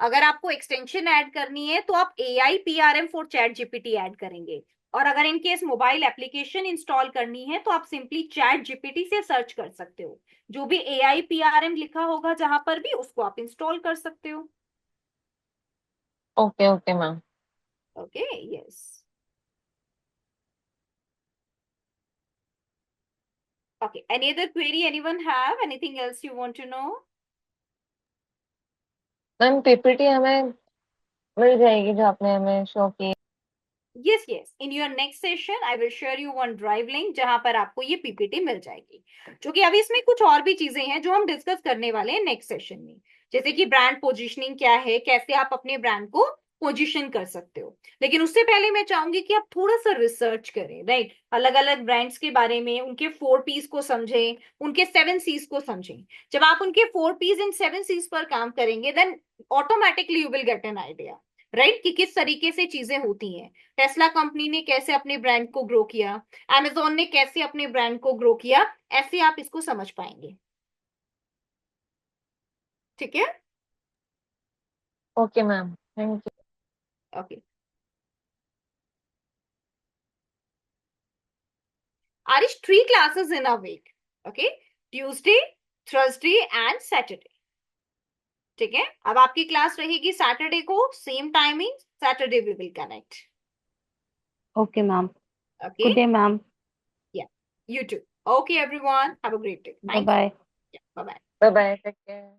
अगर आपको एक्सटेंशन ऐड करनी है तो आप AI PRM for chat GPT add करेंगे। और अगर in case mobile application install करनी है तो आप सिंपली चैट जीपीटी से सर्च कर सकते हो, जो भी AI PRM लिखा होगा जहां पर भी उसको आप इंस्टॉल कर सकते हो, okay okay ma'am. Okay? Yes. Okay. Any other query anyone have? Anything else you want to know? Ma'am PPT हमें मिल जाएगी जो आपने हमें शो की? Yes, yes. In your next session, I will share you one drive link जहां पर आपको ये पीपीटी मिल जाएगी, जो कि अभी इसमें कुछ और भी चीजें हैं जो हम डिस्कस करने वाले हैं नेक्स्ट सेशन में, जैसे कि ब्रांड पोजीशनिंग क्या है, कैसे आप अपने ब्रांड को पोजीशन कर सकते हो। लेकिन उससे पहले मैं चाहूंगी कि आप थोड़ा सा रिसर्च करें, राइट, अलग अलग ब्रांड्स के बारे में, उनके 4 Ps को समझें, उनके 7 Cs को समझें। जब आप उनके 4 Ps एंड 7 Cs पर काम करेंगे, then automatically you will get an idea, right, कि किस तरीके से चीजें होती हैं। टेस्ला कंपनी ने कैसे अपने ब्रांड को ग्रो किया, अमेजोन ने कैसे अपने ब्रांड को ग्रो किया, ऐसे आप इसको समझ पाएंगे। ठीक है? Okay ma'am, thank you. Okay. Arish, 3 classes in a week. Okay, Tuesday, Thursday and Saturday. ठीक है, अब आपकी क्लास रहेगी सैटरडे को, same timing, Saturday we will connect. Okay ma'am. Okay, good day ma'am. Ya, you too. Okay everyone, have a great day, bye thank you. Bye. Bye bye. Bye bye, take care.